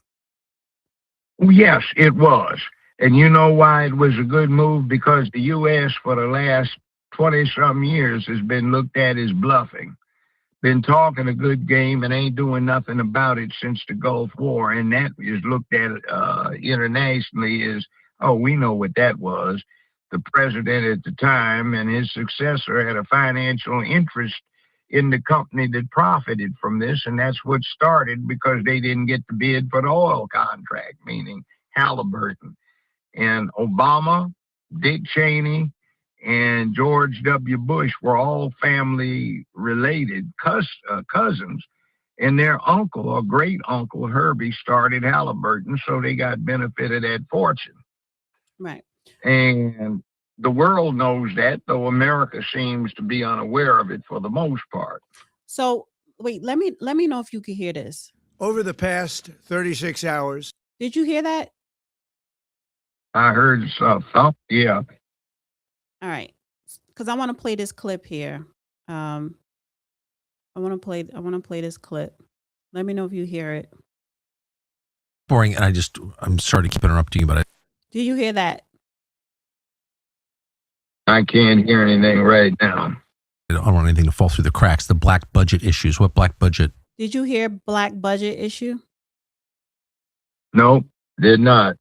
S2: Yes, it was. And you know why it was a good move? Because the U.S. for the last 20-some years has been looked at as bluffing, been talking a good game and ain't doing nothing about it since the Gulf War. And that is looked at internationally as, oh, we know what that was. The president at the time and his successor had a financial interest in the company that profited from this. And that's what started because they didn't get the bid for the oil contract, meaning Halliburton. And Obama, Dick Cheney, and George W. Bush were all family related cousins. And their uncle or great uncle Herbie started Halliburton, so they got benefit of that fortune.
S1: Right.
S2: And the world knows that, though America seems to be unaware of it for the most part.
S1: So wait, let me know if you could hear this.
S3: Over the past 36 hours.
S1: Did you hear that?
S2: I heard something. Yeah.
S1: All right. Because I want to play this clip here. I want to play this clip. Let me know if you hear it.
S4: Boring, and I'm sorry to keep interrupting you, but
S1: Did you hear that?
S2: I can't hear anything right now.
S4: I don't want anything to fall through the cracks. The black budget issues. What black budget?
S1: Did you hear black budget issue?
S2: Nope, did not.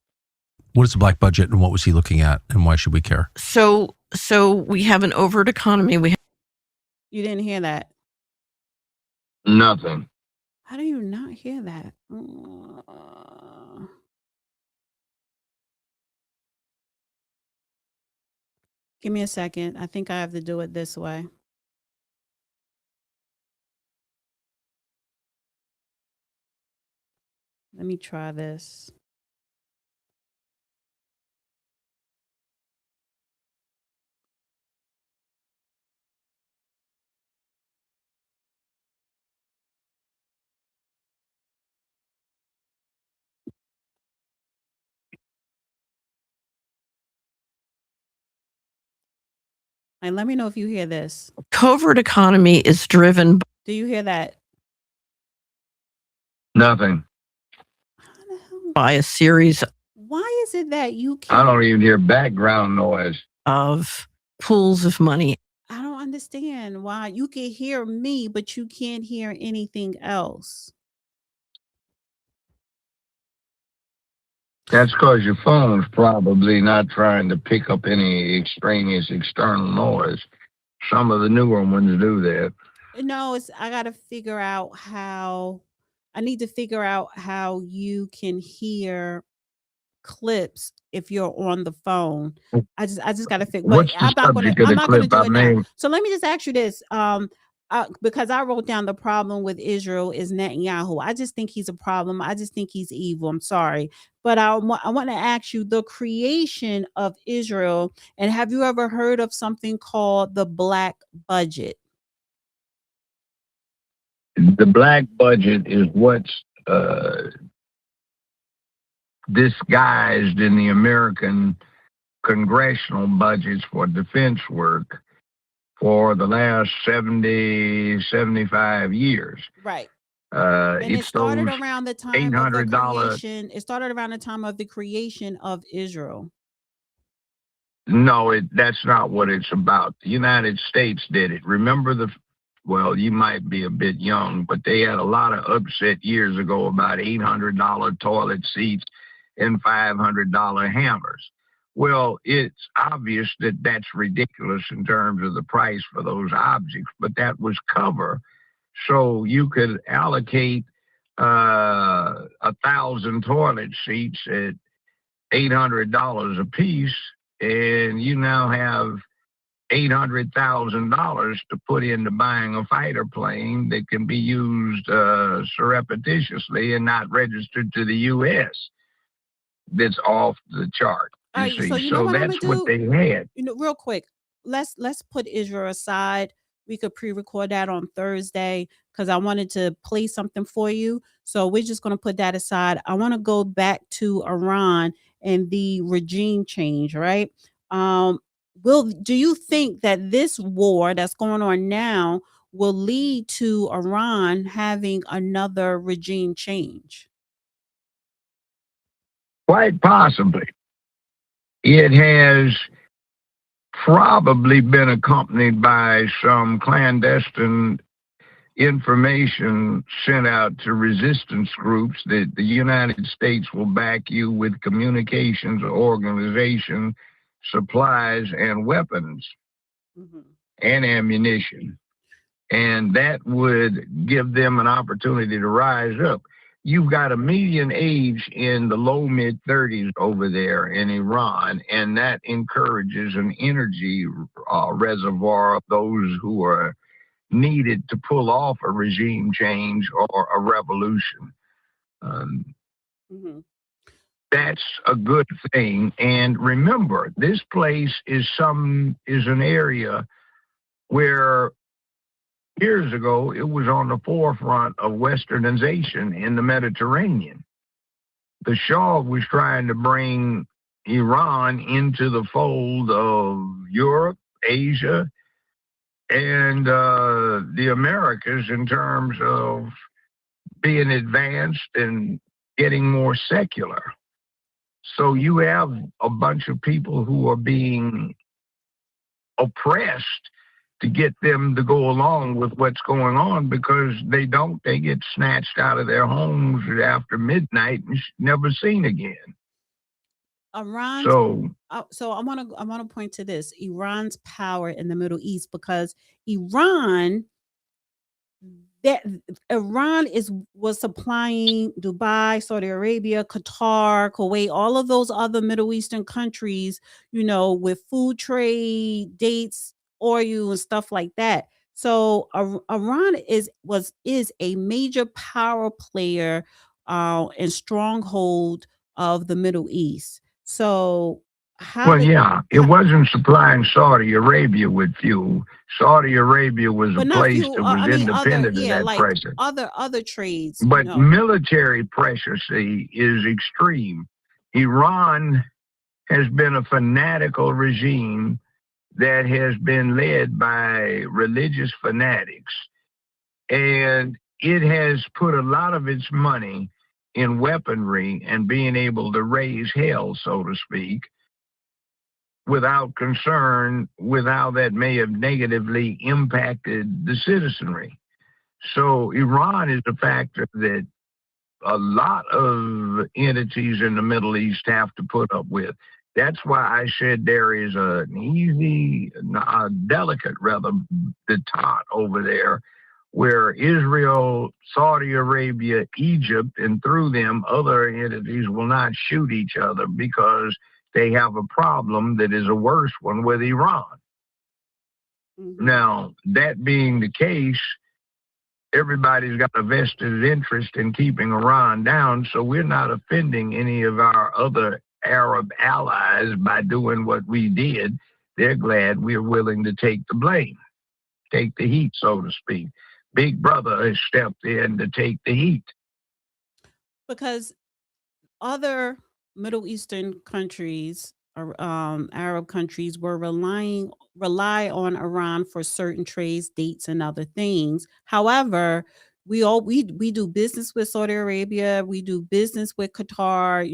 S4: What is the black budget, and what was he looking at, and why should we care?
S5: So So we have an overt economy.
S1: You didn't hear that.
S2: Nothing.
S1: How do you not hear that? Give me a second. I think I have to do it this way. Let me try this. And let me know if you hear this.
S5: Covert economy is driven.
S1: Do you hear that?
S2: Nothing.
S1: How the hell?
S5: By a series.
S1: Why is it that you can't?
S2: I don't even hear background noise.
S5: Of pools of money.
S1: I don't understand why you can hear me, but you can't hear anything else.
S2: That's because your phone's probably not trying to pick up any extraneous external noise. Some of the newer ones do that.
S1: No, I got to figure out how. I need to figure out how you can hear clips if you're on the phone. I just got to figure.
S2: What's the subject of the clip I
S1: do it now.
S2: made?
S1: So let me just ask you this. Because I wrote down the problem with Israel is Netanyahu. I just think he's a problem. I just think he's evil. I'm sorry. But I want to ask you the creation of Israel. And have you ever heard of something called the black budget?
S2: The black budget is what's disguised in the American congressional budgets for defense work for the last 75 years.
S1: Right. And it started around the time of the creation. It started around the time of the creation of Israel.
S2: No, that's not what it's about. The United States did it. Remember well, you might be a bit young, but they had a lot of upset years ago about $800 toilet seats and $500 hammers. Well, it's obvious that that's ridiculous in terms of the price for those objects, but that was cover. So you could allocate 1,000 toilet seats at $800 a piece, and you now have $800,000 to put into buying a fighter plane that can be used surreptitiously and not registered to the U.S. That's off the chart.
S1: So you know what I'm gonna do?
S2: What they had.
S1: Real quick, let's put Israel aside. We could pre-record that on Thursday because I wanted to play something for you. So we're just gonna put that aside. I want to go back to Iran and the regime change, right? Do you think that this war that's going on now will lead to Iran having another regime change?
S2: Quite possibly. It has probably been accompanied by some clandestine information sent out to resistance groups that the United States will back you with communications organization, supplies, and weapons and ammunition. And that would give them an opportunity to rise up. You've got a median age in the low mid-30s over there in Iran, and that encourages an energy reservoir of those who are needed to pull off a regime change or a revolution. That's a good thing. And remember, this place is an area where years ago it was on the forefront of westernization in the Mediterranean. The Shah was trying to bring Iran into the fold of Europe, Asia, and the Americas in terms of being advanced and getting more secular. So you have a bunch of people who are being oppressed to get them to go along with what's going on because they get snatched out of their homes after midnight and never seen again.
S1: Iran's
S2: So,
S1: so I want to point to this: Iran's power in the Middle East, because Iran that Iran was supplying Dubai, Saudi Arabia, Qatar, Kuwait, all of those other Middle Eastern countries, with food trade, dates, oil, and stuff like that. So Iran is a major power player and stronghold of the Middle East. So how
S2: well,
S1: it,
S2: yeah, it wasn't supplying Saudi Arabia with fuel. Saudi Arabia was a
S1: but not
S2: place
S1: few.
S2: that was
S1: I mean, other,
S2: independent of
S1: yeah,
S2: that
S1: like
S2: pressure.
S1: other trades.
S2: But military pressure, see, is extreme. Iran has been a fanatical regime that has been led by religious fanatics, and it has put a lot of its money in weaponry and being able to raise hell, so to speak, without concern with how that may have negatively impacted the citizenry. So Iran is a factor that a lot of entities in the Middle East have to put up with. That's why I said there is an easy, a delicate rather, détente over there where Israel, Saudi Arabia, Egypt, and through them, other entities will not shoot each other because they have a problem that is a worse one with Iran. Now, that being the case, everybody's got a vested interest in keeping Iran down, so we're not offending any of our other Arab allies by doing what we did. They're glad we're willing to take the blame, take the heat, so to speak. Big Brother has stepped in to take the heat.
S1: because other Middle Eastern countries or Arab countries were rely on Iran for certain trades, dates, and other things. However, we do business with Saudi Arabia, we do business with Qatar.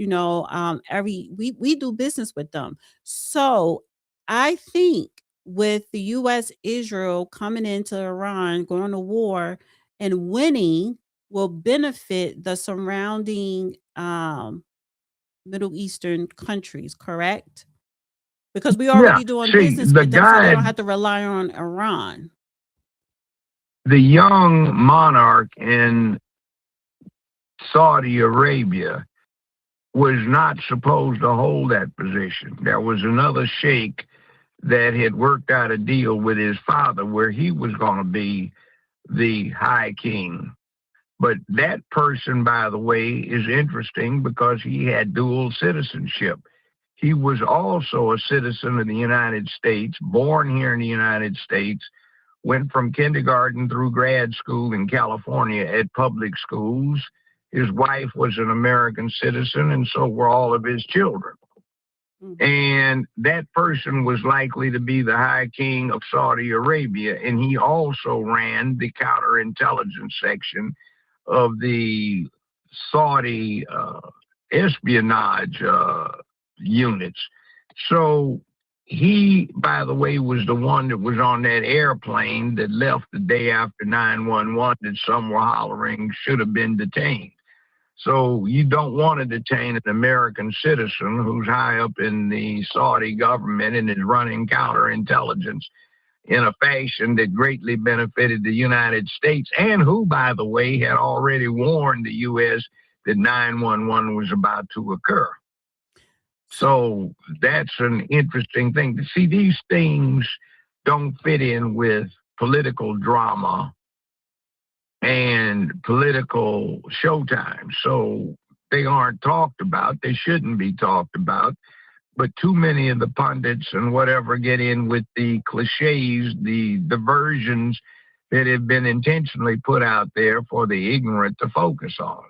S1: We do business with them. So I think with the U.S. Israel coming into Iran, going to war, and winning will benefit the surrounding Middle Eastern countries, correct? Because we
S2: Yeah,
S1: already doing
S2: see,
S1: business
S2: the
S1: with them, so they
S2: guy,
S1: don't have to rely on Iran.
S2: the young monarch in Saudi Arabia was not supposed to hold that position. There was another sheikh that had worked out a deal with his father where he was going to be the high king. But that person, by the way, is interesting because he had dual citizenship. He was also a citizen of the United States, born here in the United States, went from kindergarten through grad school in California at public schools. His wife was an American citizen, and so were all of his children. And that person was likely to be the high king of Saudi Arabia, and he also ran the counterintelligence section of the Saudi espionage units. So he, by the way, was the one that was on that airplane that left the day after 9/11 that some were hollering should have been detained. So you don't want to detain an American citizen who's high up in the Saudi government and is running counterintelligence in a fashion that greatly benefited the United States, and who, by the way, had already warned the U.S. that 9/11 was about to occur. So that's an interesting thing. See, these things don't fit in with political drama and political showtime. So they aren't talked about. They shouldn't be talked about. But too many of the pundits and whatever get in with the cliches, the versions that have been intentionally put out there for the ignorant to focus on.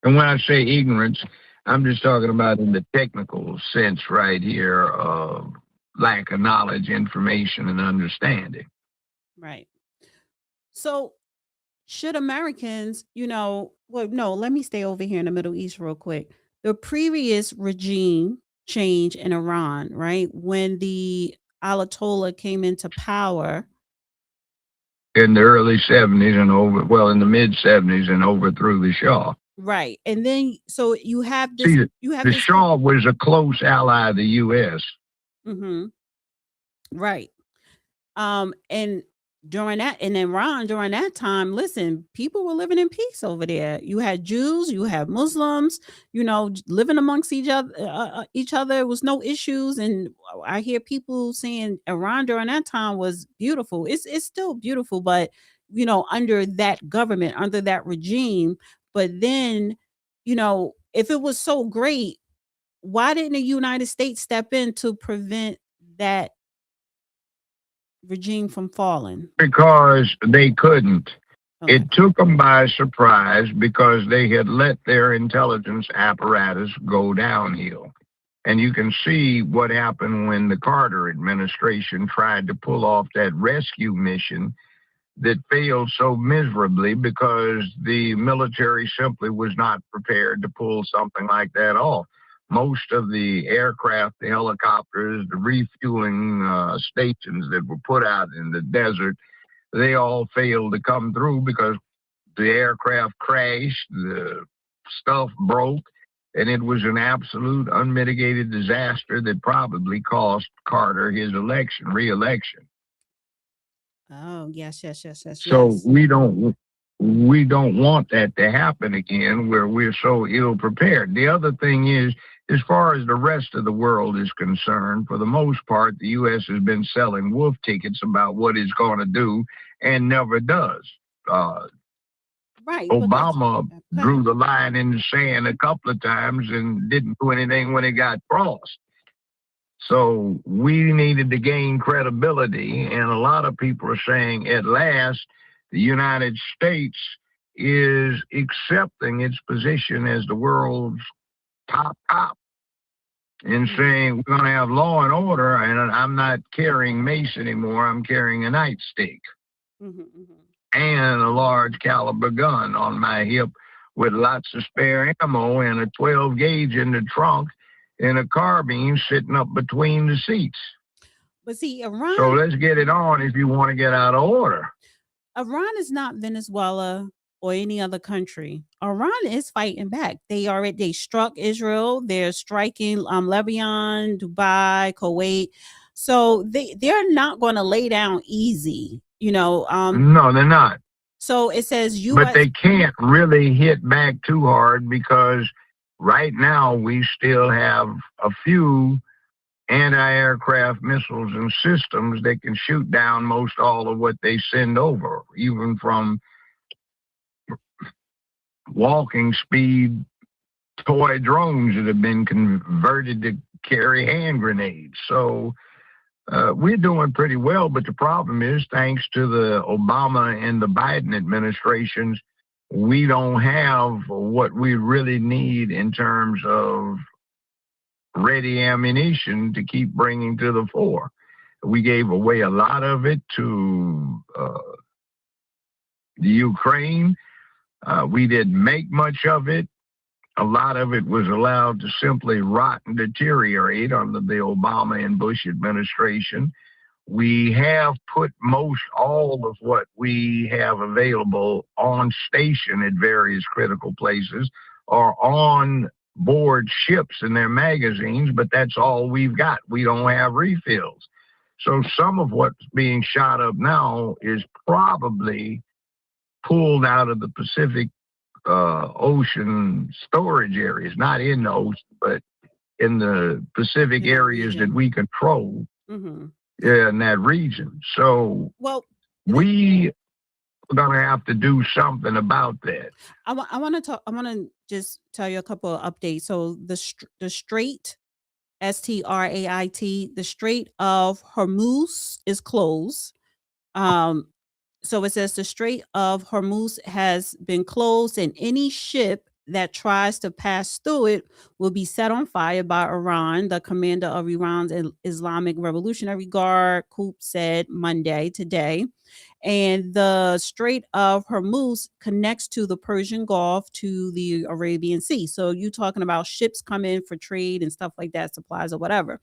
S2: And when I say ignorance, I'm just talking about in the technical sense right here of lack of knowledge, information, and understanding.
S1: Right. So should Americans, well, no, let me stay over here in the Middle East real quick. The previous regime change in Iran, right? When the Ayatollah came into power.
S2: In the early 70s and in the mid 70s and overthrew the Shah.
S1: Right. And then so you have this.
S2: See,
S1: You have
S2: the
S1: this.
S2: Shah was a close ally of the U.S.
S1: Mm-hmm. Right. And in Iran during that time, listen, people were living in peace over there. You had Jews, you had Muslims, living amongst each other. Each other, it was no issues. And I hear people saying Iran during that time was beautiful. It's still beautiful, but under that government, under that regime. But then, if it was so great, why didn't the United States step in to prevent that regime from falling?
S2: Because they couldn't.
S1: Okay.
S2: It took them by surprise because they had let their intelligence apparatus go downhill. And you can see what happened when the Carter administration tried to pull off that rescue mission that failed so miserably because the military simply was not prepared to pull something like that off. Most of the aircraft, the helicopters, the refueling stations that were put out in the desert, they all failed to come through because the aircraft crashed, the stuff broke, and it was an absolute unmitigated disaster that probably cost Carter his re-election.
S1: Oh, yes, yes, yes, yes,
S2: So
S1: yes.
S2: we don't want that to happen again where we're so ill prepared. The other thing is, as far as the rest of the world is concerned, for the most part, the U.S. has been selling wolf tickets about what it's going to do and never does.
S1: Right.
S2: Obama drew the line in the sand a couple of times and didn't do anything when it got crossed. So we needed to gain credibility, and a lot of people are saying at last the United States is accepting its position as the world's top and saying we're going to have law and order, and I'm not carrying mace anymore, I'm carrying a nightstick and a large caliber gun on my hip with lots of spare ammo and a 12 gauge in the trunk and a carbine sitting up between the seats.
S1: But see, Iran.
S2: So let's get it on if you want to get out of order.
S1: Iran is not Venezuela or any other country. Iran is fighting back. They struck Israel. They're striking Lebanon, Dubai, Kuwait. So they're not going to lay down easy.
S2: No, they're not.
S1: So it says U.S.
S2: But they can't really hit back too hard because right now we still have a few anti-aircraft missiles and systems that can shoot down most all of what they send over, even from walking speed toy drones that have been converted to carry hand grenades. So we're doing pretty well, but the problem is, thanks to the Obama and the Biden administrations, we don't have what we really need in terms of ready ammunition to keep bringing to the fore. We gave away a lot of it to the Ukraine. We didn't make much of it. A lot of it was allowed to simply rot and deteriorate under the Obama and Bush administration. We have put most all of what we have available on station at various critical places or on board ships in their magazines, but that's all we've got. We don't have refills. So some of what's being shot up now is probably pulled out of the Pacific Ocean storage areas, not in the ocean, but in the Pacific areas that we control in that region. So we are going to have to do something about that.
S1: I want to just tell you a couple of updates. So the Strait, STRAIT, the Strait of Hormuz is closed. So it says the Strait of Hormuz has been closed, and any ship that tries to pass through it will be set on fire by Iran. The commander of Iran's Islamic Revolutionary Guard, Coup, said today. And the Strait of Hormuz connects to the Persian Gulf to the Arabian Sea. So you're talking about ships come in for trade and stuff like that, supplies or whatever.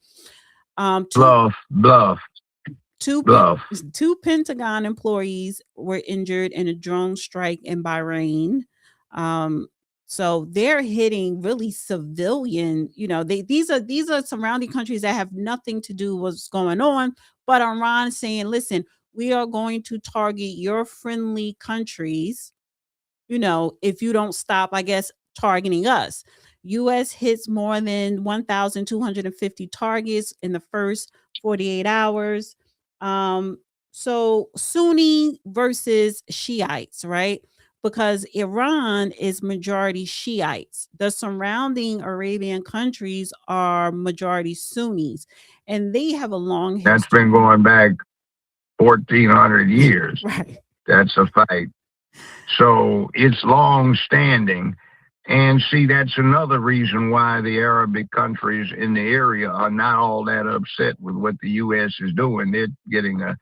S2: Bluff.
S1: Two Pentagon employees were injured in a drone strike in Bahrain. So they're hitting really civilian, these are surrounding countries that have nothing to do with what's going on. But Iran saying, listen, we are going to target your friendly countries, if you don't stop, I guess, targeting us. US hits more than 1,250 targets in the first 48 hours. So Sunni versus Shiites, right? Because Iran is majority Shiites. The surrounding Arabian countries are majority Sunnis, and they have a long
S2: That's
S1: history.
S2: been going back 1,400 years.
S1: Right.
S2: That's a fight. So it's long standing. And see, that's another reason why the Arabic countries in the area are not all that upset with what the U.S. is doing. They're getting a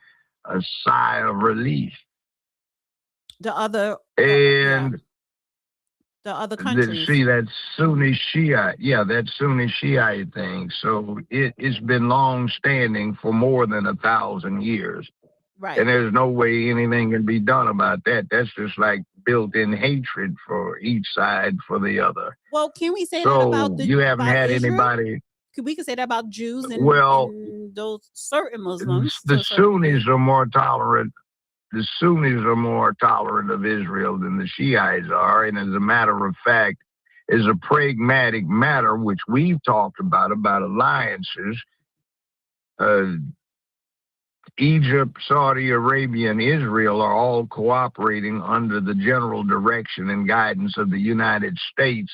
S2: sigh of relief.
S1: The other countries.
S2: See, that Sunni Shiite, that Sunni Shiite thing. So it's been long standing for more than 1,000 years.
S1: Right.
S2: And there's no way anything can be done about that. That's just like built-in hatred for each side for the other.
S1: Well, can we say that about
S2: you haven't had
S1: Israel?
S2: anybody?
S1: We could say that about Jews and,
S2: and
S1: those certain Muslims.
S2: The Sunnis are more tolerant. The Sunnis are more tolerant of Israel than the Shiites are. And as a matter of fact, as a pragmatic matter, which we've talked about alliances, Egypt, Saudi Arabia, and Israel are all cooperating under the general direction and guidance of the United States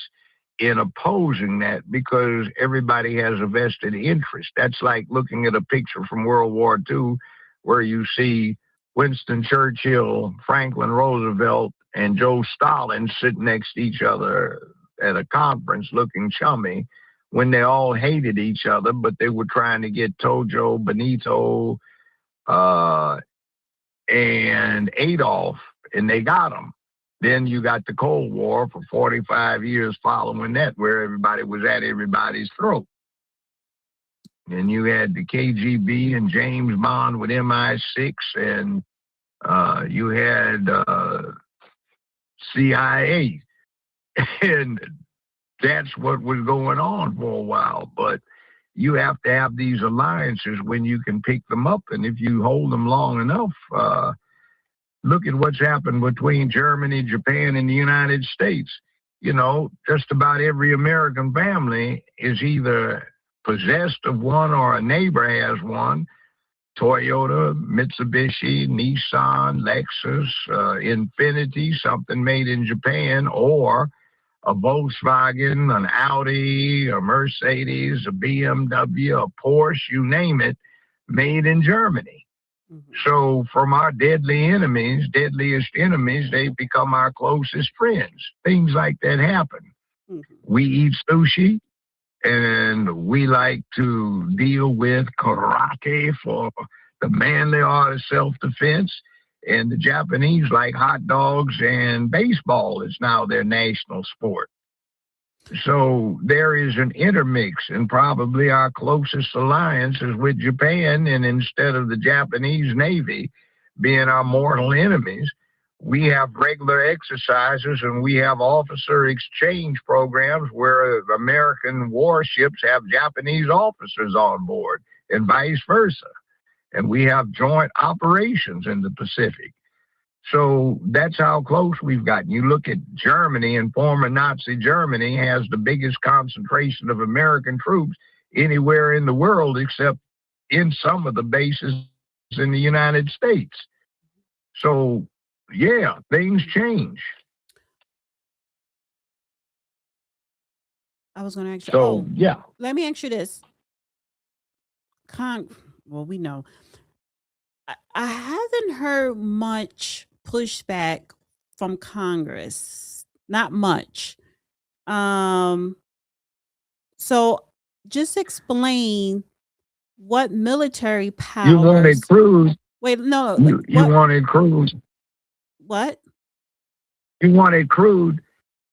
S2: in opposing that, because everybody has a vested interest. That's like looking at a picture from World War II where you see Winston Churchill, Franklin Roosevelt, and Joe Stalin sitting next to each other at a conference looking chummy when they all hated each other, but they were trying to get Tojo, Benito, and Adolf, and they got them. Then you got the Cold War for 45 years following that, where everybody was at everybody's throat. And you had the KGB and James Bond with MI6, and you had CIA. And that's what was going on for a while. But you have to have these alliances when you can pick them up. And if you hold them long enough, look at what's happened between Germany, Japan, and the United States. Just about every American family is either possessed of one or a neighbor has one. Toyota, Mitsubishi, Nissan, Lexus, Infiniti, something made in Japan, or a Volkswagen, an Audi, a Mercedes, a BMW, a Porsche, you name it, made in Germany. Mm-hmm. So from our deadliest enemies, they become our closest friends. Things like that happen. Mm-hmm. We eat sushi, and we like to deal with karate for the manly art of self-defense. And the Japanese like hot dogs, and baseball is now their national sport. So there is an intermix, and probably our closest alliance is with Japan. And instead of the Japanese Navy being our mortal enemies, we have regular exercises, and we have officer exchange programs where American warships have Japanese officers on board and vice versa. And we have joint operations in the Pacific. So that's how close we've gotten. You look at Germany, and former Nazi Germany has the biggest concentration of American troops anywhere in the world, except in some of the bases in the United States. So, yeah, things change.
S1: I was going to ask you.
S2: So, yeah.
S1: Let me ask you this. Well, we know. I haven't heard much pushback from Congress. Not much. So just explain what military powers.
S2: You wanted Cruz.
S1: Wait, no.
S2: You wanted Cruz.
S1: What?
S2: You wanted Cruz.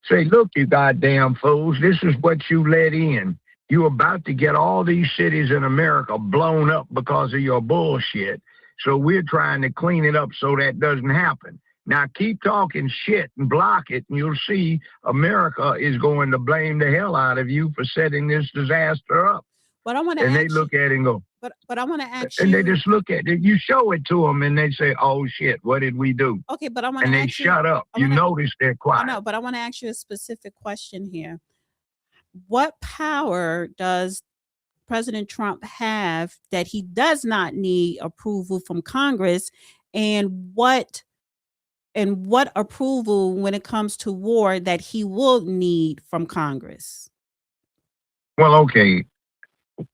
S2: Say, look, you goddamn fools, this is what you let in. You're about to get all these cities in America blown up because of your bullshit. So we're trying to clean it up so that doesn't happen. Now keep talking shit and block it, and you'll see America is going to blame the hell out of you for setting this disaster up.
S1: But I want to
S2: And they
S1: ask
S2: look
S1: you,
S2: at it and go,
S1: but I want to ask
S2: and they
S1: you,
S2: just look at it. You show it to them, and they say, "Oh shit, what did we do?"
S1: okay, but I want
S2: And
S1: to
S2: they
S1: ask you,
S2: shut up.
S1: I
S2: You
S1: want to,
S2: notice they're
S1: I
S2: quiet.
S1: know, but I want to ask you a specific question here. What power does President Trump have that he does not need approval from Congress, and what approval when it comes to war that he will need from Congress?
S2: Well, okay.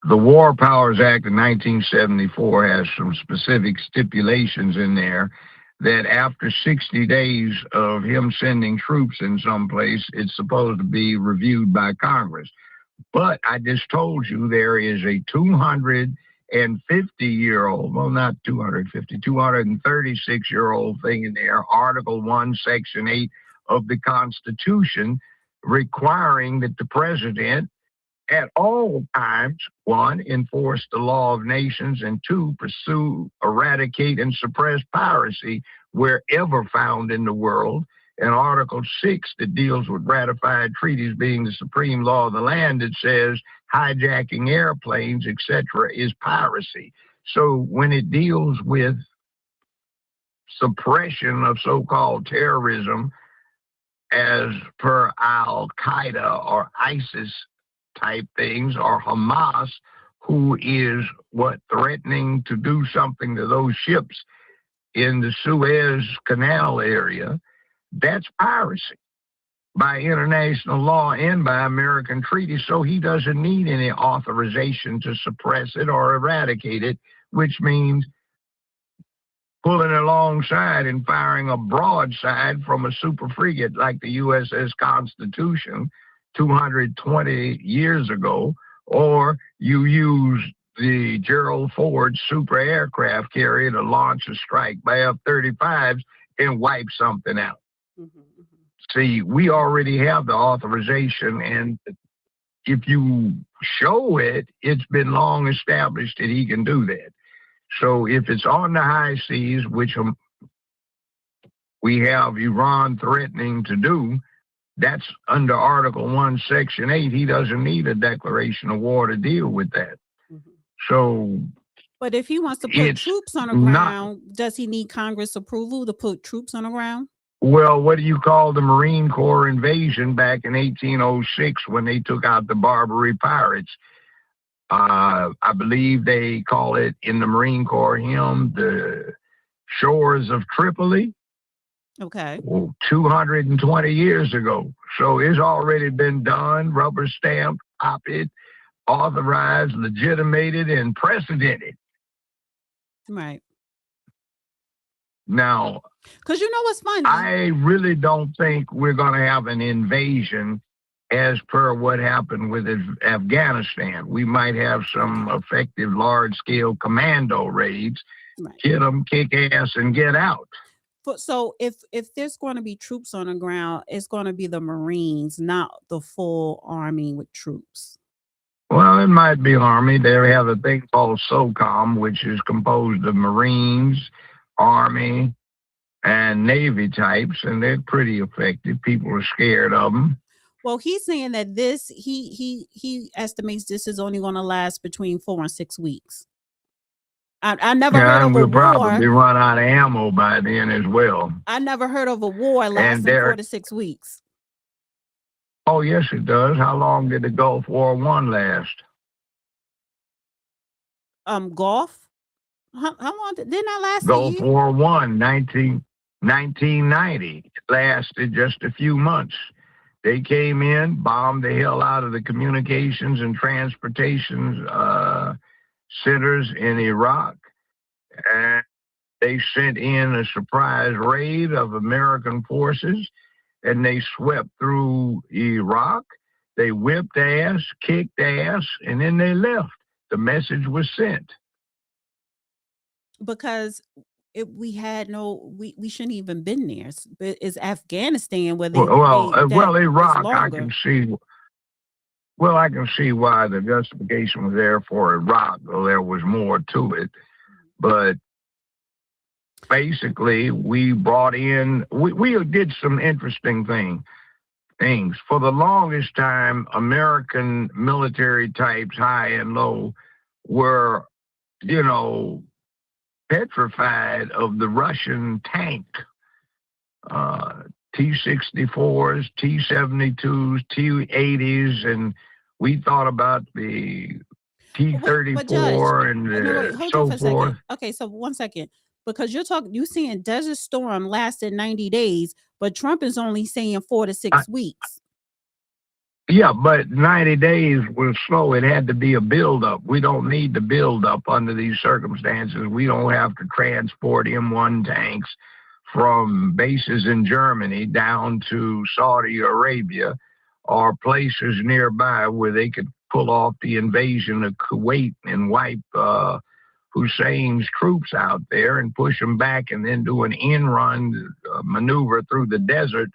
S2: The War Powers Act of 1974 has some specific stipulations in there that after 60 days of him sending troops in someplace, it's supposed to be reviewed by Congress. But I just told you there is a 250-year-old, well, not 250, 236-year-old thing in there, Article 1, Section 8 of the Constitution, requiring that the president at all times, one, enforce the law of nations, and two, pursue, eradicate, and suppress piracy wherever found in the world. And Article 6 that deals with ratified treaties being the supreme law of the land, that says hijacking airplanes, etc., is piracy. So when it deals with suppression of so-called terrorism as per Al-Qaeda or ISIS type things, or Hamas, who is threatening to do something to those ships in the Suez Canal area, that's piracy by international law and by American treaty. So he doesn't need any authorization to suppress it or eradicate it, which means pulling alongside and firing a broadside from a super frigate like the USS Constitution 220 years ago, or you use the Gerald Ford super aircraft carrier to launch a strike by F-35s and wipe something out.
S1: Mm-hmm.
S2: See, we already have the authorization, and if you show it, it's been long established that he can do that. So if it's on the high seas, which we have Iran threatening to do, that's under Article 1, Section 8. He doesn't need a declaration of war to deal with that.
S1: Mm-hmm.
S2: So,
S1: but if he wants to put troops on the ground, does he need Congress approval to put troops on the ground?
S2: Well, what do you call the Marine Corps invasion back in 1806 when they took out the Barbary pirates? I believe they call it in the Marine Corps hymn, the shores of Tripoli.
S1: Okay.
S2: 220 years ago. So it's already been done, rubber stamped, copied, authorized, legitimated, and precedented.
S1: Right.
S2: Now,
S1: because you know what's funny?
S2: I really don't think we're going to have an invasion as per what happened with Afghanistan. We might have some effective large-scale commando raids, right. Hit them, kick ass, and get out.
S1: So if there's going to be troops on the ground, it's going to be the Marines, not the full army with troops.
S2: Well, it might be Army. They have a thing called SOCOM, which is composed of Marines, Army, and Navy types, and they're pretty effective. People are scared of them.
S1: Well, he's saying that he estimates this is only going to last between 4 and 6 weeks. I never heard of a war.
S2: We'll probably run out of ammo by then as well.
S1: I never heard of a war lasting 4 to 6 weeks.
S2: Oh, yes, it does. How long did the Gulf War I last?
S1: Gulf? How long didn't that last?
S2: Gulf War I, 1990. It lasted just a few months. They came in, bombed the hell out of the communications and transportation centers in Iraq, and they sent in a surprise raid of American forces, and they swept through Iraq. They whipped ass, kicked ass, and then they left. The message was sent.
S1: Because we shouldn't even been there. But it's Afghanistan where they
S2: Iraq, I can see. Well, I can see why the justification was there for Iraq, though there was more to it. But basically we brought in, we did some interesting things. For the longest time, American military types, high and low, were, you know, petrified of the Russian tank, T-64s, T-72s, T-80s, and we thought about the
S1: But Judge,
S2: T-34 and
S1: no, wait, hold on
S2: so
S1: for a
S2: forth.
S1: second. Okay, so 1 second, because you saying Desert Storm lasted 90 days, but Trump is only saying 4 to 6 weeks.
S2: Yeah, but 90 days was slow. It had to be a buildup. We don't need to build up under these circumstances. We don't have to transport M1 tanks from bases in Germany down to Saudi Arabia or places nearby where they could pull off the invasion of Kuwait and wipe Hussein's troops out there and push them back and then do an in-run maneuver through the desert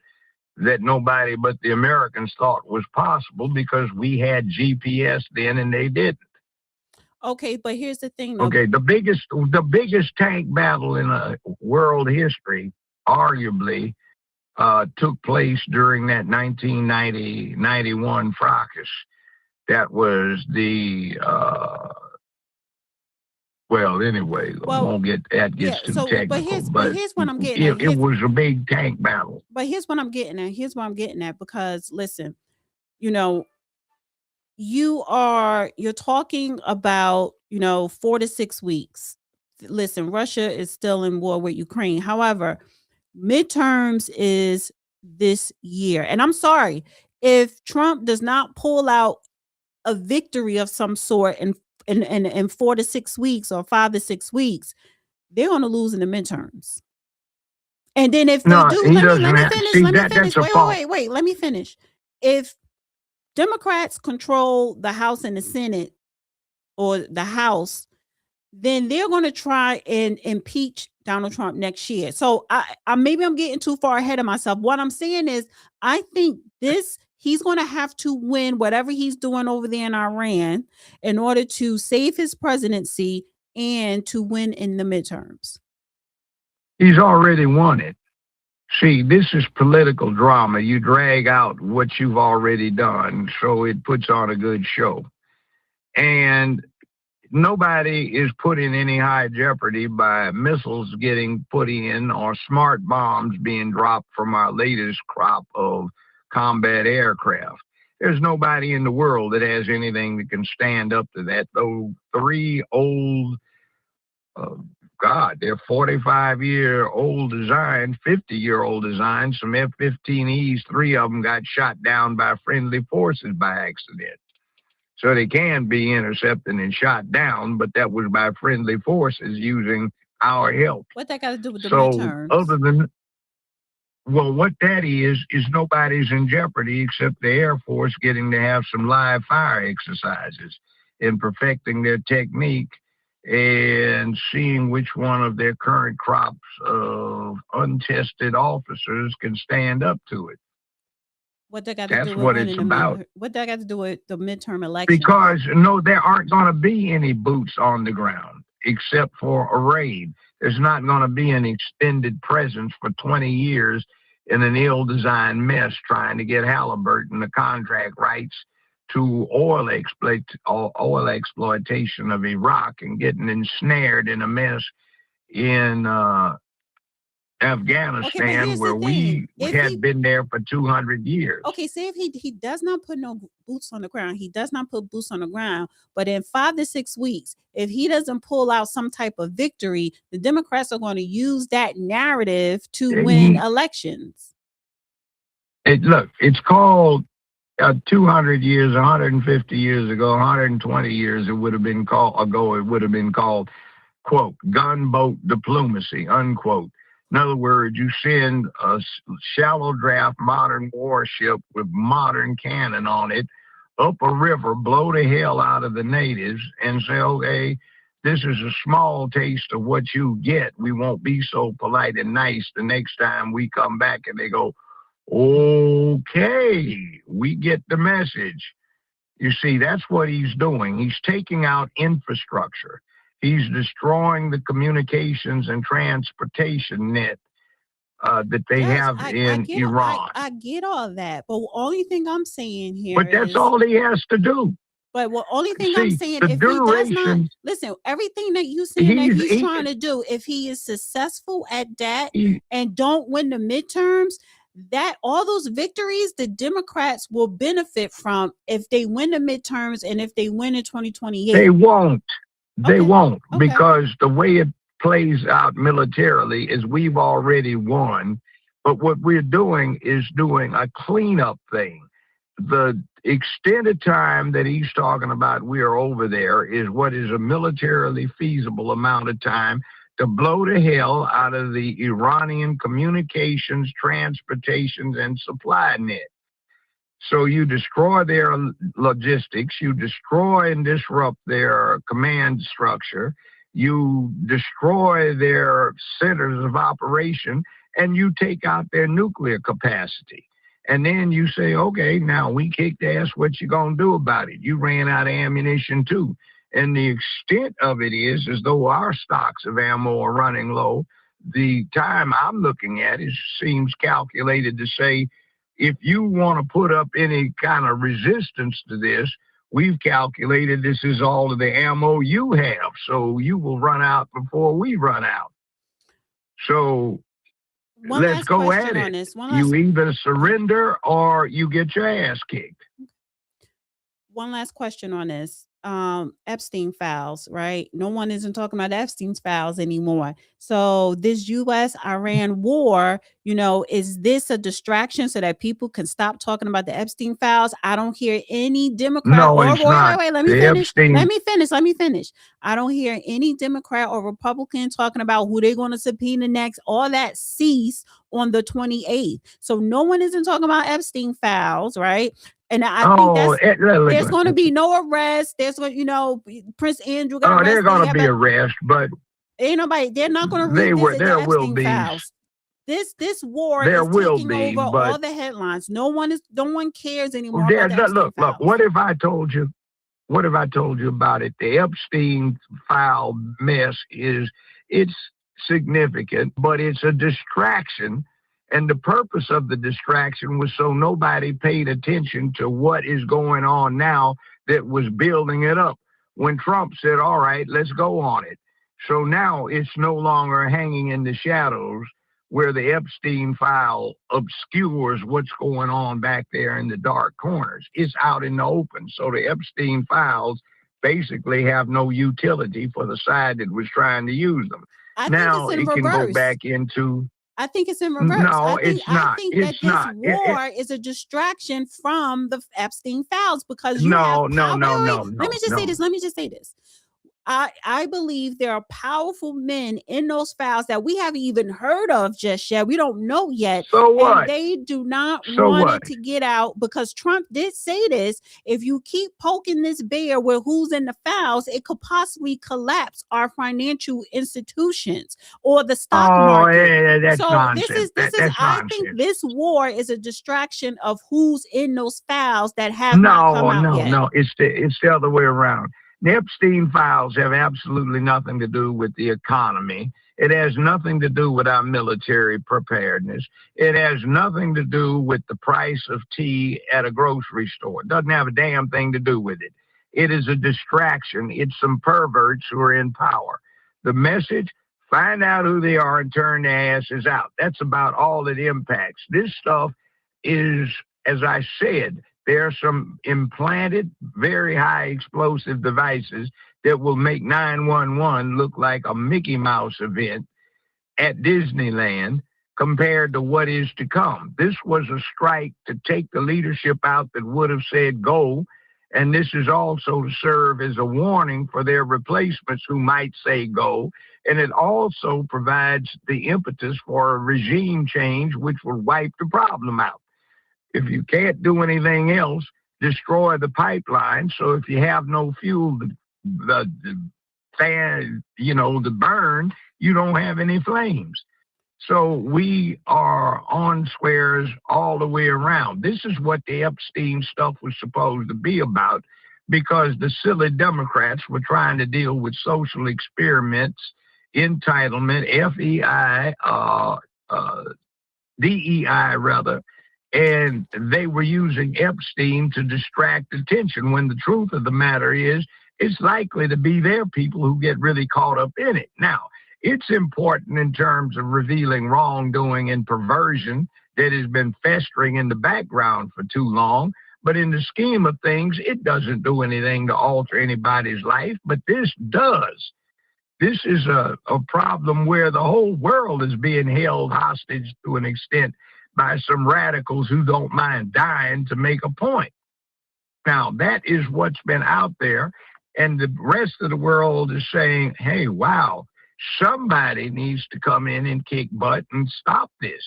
S2: that nobody but the Americans thought was possible because we had GPS then and they didn't.
S1: Okay, but here's the thing though.
S2: Okay, the biggest tank battle in world history arguably took place during that 1990-91 fracas. That was the well, anyway, I won't get that gets too technical, but
S1: here's what I'm getting at.
S2: It was a big tank battle.
S1: But here's what I'm getting at. Here's what I'm getting at, because listen, you know, you're talking about, 4 to 6 weeks. Listen, Russia is still in war with Ukraine. However, midterms is this year. And I'm sorry, if Trump does not pull out a victory of some sort in 4 to 6 weeks or 5 to 6 weeks, they're going to lose in the midterms. And then if they do, let me finish. Wait, let me finish. If Democrats control the House and the Senate, or the House, then they're going to try and impeach Donald Trump next year. So I maybe I'm getting too far ahead of myself. What I'm saying is, I think he's going to have to win whatever he's doing over there in Iran in order to save his presidency and to win in the midterms.
S2: He's already won it. See, this is political drama. You drag out what you've already done, so it puts on a good show. And nobody is put in any high jeopardy by missiles getting put in or smart bombs being dropped from our latest crop of combat aircraft. There's nobody in the world that has anything that can stand up to that. Those three old, they're 45-year-old design, 50-year-old design, some F-15Es, 3 of them got shot down by friendly forces by accident. So they can be intercepted and shot down, but that was by friendly forces using our help.
S1: What that got to do with the midterms?
S2: Other than, well, what that is nobody's in jeopardy except the Air Force getting to have some live fire exercises in perfecting their technique and seeing which one of their current crops of untested officers can stand up to it.
S1: What that got to
S2: That's
S1: do with
S2: what it's about.
S1: What that got to do with the midterm election?
S2: Because no, there aren't going to be any boots on the ground except for a raid. There's not going to be an extended presence for 20 years in an ill-designed mess trying to get Halliburton the contract rights to oil exploitation of Iraq and getting ensnared in a mess in Afghanistan, where we had been there for 200 years.
S1: Okay, say if he does not put no boots on the ground, but in 5 to 6 weeks, if he doesn't pull out some type of victory, the Democrats are going to use that narrative to win elections.
S2: Look, it's called 200 years, 150 years ago, 120 years, it would have been called, quote, gunboat diplomacy, unquote. In other words, you send a shallow draft modern warship with modern cannon on it up a river, blow the hell out of the natives, and say, okay, this is a small taste of what you get. We won't be so polite and nice the next time we come back. And they go, okay, we get the message. You see, that's what he's doing. He's taking out infrastructure. He's destroying the communications and transportation net that they
S1: Yes,
S2: have
S1: I
S2: in
S1: get
S2: Iran.
S1: I get all that, but the only thing I'm saying here
S2: But that's
S1: is,
S2: all he has to do.
S1: but what only thing I'm
S2: See,
S1: saying,
S2: the
S1: if he does not
S2: duration,
S1: listen, everything that you saying that he's
S2: he,
S1: trying to do, if he is successful at that
S2: he,
S1: and don't win the midterms, that all those victories the Democrats will benefit from if they win the midterms and if they win in 2028.
S2: they won't. They
S1: Okay.
S2: won't,
S1: Okay.
S2: because the way it plays out militarily is we've already won. But what we're doing is doing a cleanup thing. The extended time that he's talking about we are over there is what is a militarily feasible amount of time to blow the hell out of the Iranian communications, transportations, and supply net. So you destroy their logistics, you destroy and disrupt their command structure, you destroy their centers of operation, and you take out their nuclear capacity. And then you say, okay, now we kicked ass, what you gonna do about it? You ran out of ammunition too. And the extent of it is as though our stocks of ammo are running low. The time I'm looking at seems calculated to say, if you want to put up any kind of resistance to this, we've calculated this is all of the ammo you have. So you will run out before we run out. So let's go at it. You either surrender or you get your ass kicked.
S1: One last question on this. Epstein files, right? No one isn't talking about Epstein's files anymore. So this US-Iran war, is this a distraction so that people can stop talking about the Epstein files? I don't hear any Democrat wait, let me finish. I don't hear any Democrat or Republican talking about who they're going to subpoena next. All that cease on the 28th. So no one isn't talking about Epstein files, right? And I think there's going to be no arrest. There's what Prince Andrew got arrested.
S2: They're going to be arrested, but
S1: ain't nobody. They're not going to revisit the Epstein files. This war is taking over all the headlines. No one cares anymore about the Epstein files.
S2: What if I told you? What if I told you about it? The Epstein file mess it's significant, but it's a distraction. And the purpose of the distraction was so nobody paid attention to what is going on now that was building it up. When Trump said, all right, let's go on it. So now it's no longer hanging in the shadows where the Epstein file obscures what's going on back there in the dark corners. It's out in the open. So the Epstein files basically have no utility for the side that was trying to use them. Now it can go back into...
S1: I think it's in reverse.
S2: No, it's not.
S1: I think that this war is a distraction from the Epstein files because let me just say this. I believe there are powerful men in those files that we haven't even heard of just yet. We don't know yet.
S2: So what?
S1: And they do not want it to get out because Trump did say this. If you keep poking this bear with who's in the files, it could possibly collapse our financial institutions or the stock market.
S2: Yeah, that's nonsense.
S1: I think this war is a distraction of who's in those files that have not come out yet.
S2: No, it's the other way around. The Epstein files have absolutely nothing to do with the economy. It has nothing to do with our military preparedness. It has nothing to do with the price of tea at a grocery store. It doesn't have a damn thing to do with it. It is a distraction. It's some perverts who are in power. The message, find out who they are and turn their asses out. That's about all it impacts. This stuff is, as I said, there are some implanted, very high explosive devices that will make 911 look like a Mickey Mouse event at Disneyland compared to what is to come. This was a strike to take the leadership out that would have said go, and this is also to serve as a warning for their replacements who might say go, and it also provides the impetus for a regime change which will wipe the problem out. If you can't do anything else, destroy the pipeline. So if you have no fuel, the burn, you don't have any flames. So we are on squares all the way around. This is what the Epstein stuff was supposed to be about. because the silly Democrats were trying to deal with social experiments, entitlement, DEI rather, and they were using Epstein to distract attention when the truth of the matter is it's likely to be their people who get really caught up in it. Now, it's important in terms of revealing wrongdoing and perversion that has been festering in the background for too long. But in the scheme of things, it doesn't do anything to alter anybody's life. But this does. This is a problem where the whole world is being held hostage to an extent by some radicals who don't mind dying to make a point. Now, that is what's been out there. And the rest of the world is saying, hey, wow, somebody needs to come in and kick butt and stop this.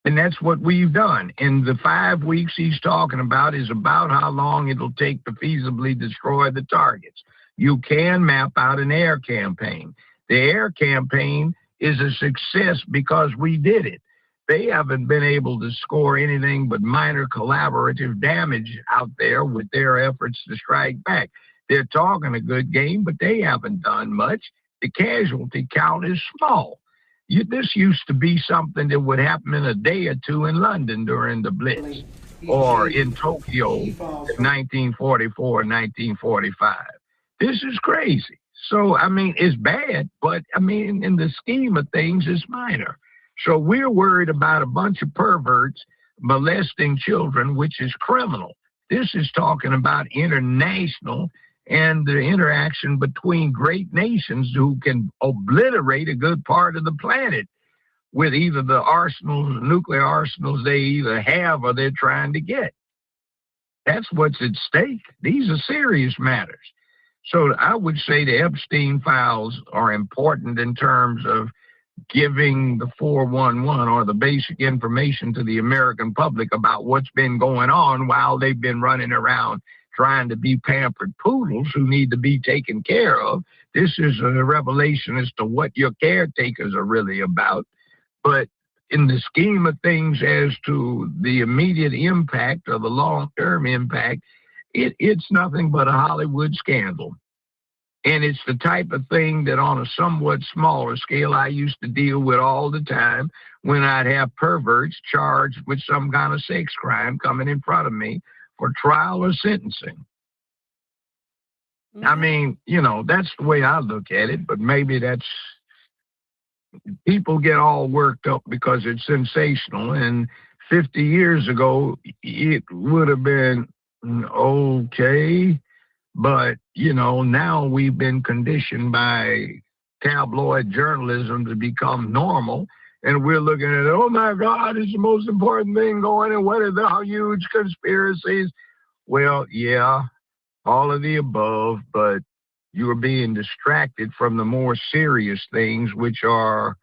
S2: And that's what we've done. And the 5 weeks he's talking about is about how long it'll take to feasibly destroy the targets. You can map out an air campaign. The air campaign is a success because we did it. They haven't been able to score anything but minor collaborative damage out there with their efforts to strike back. They're talking a good game, but they haven't done much. The casualty count is small. This used to be something that would happen in a day or two in London during the Blitz or in Tokyo in 1944 and 1945. This is crazy. So, I mean, it's bad, but, I mean, in the scheme of things, it's minor. So we're worried about a bunch of perverts molesting children, which is criminal. This is talking about international and the interaction between great nations who can obliterate a good part of the planet with either the arsenals, nuclear arsenals they either have or they're trying to get. That's what's at stake. These are serious matters. So I would say the Epstein files are important in terms of giving the 411 or the basic information to the American public about what's been going on while they've been running around trying to be pampered poodles who need to be taken care of. This is a revelation as to what your caretakers are really about. But in the scheme of things as to the immediate impact or the long-term impact, it's nothing but a Hollywood scandal. And it's the type of thing that on a somewhat smaller scale I used to deal with all the time when I'd have perverts charged with some kind of sex crime coming in front of me for trial or sentencing. I mean, you know, that's the way I look at it, but maybe that's, people get all worked up because it's sensational. And 50 years ago, it would have been okay. But, you know, now we've been conditioned by tabloid journalism to become normal. And we're looking at, oh, my God, it's the most important thing going, and what are the huge conspiracies? Well, yeah, all of the above, but you are being distracted from the more serious things which are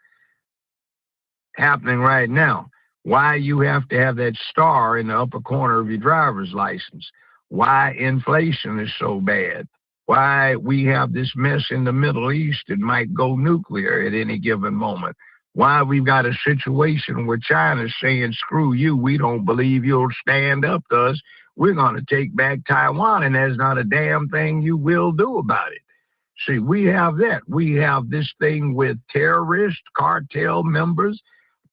S2: happening right now. Why you have to have that star in the upper corner of your driver's license. Why inflation is so bad. Why we have this mess in the Middle East that might go nuclear at any given moment. Why we've got a situation where China's saying, screw you, we don't believe you'll stand up to us. We're going to take back Taiwan, and there's not a damn thing you will do about it. See, we have that. We have this thing with terrorist cartel members,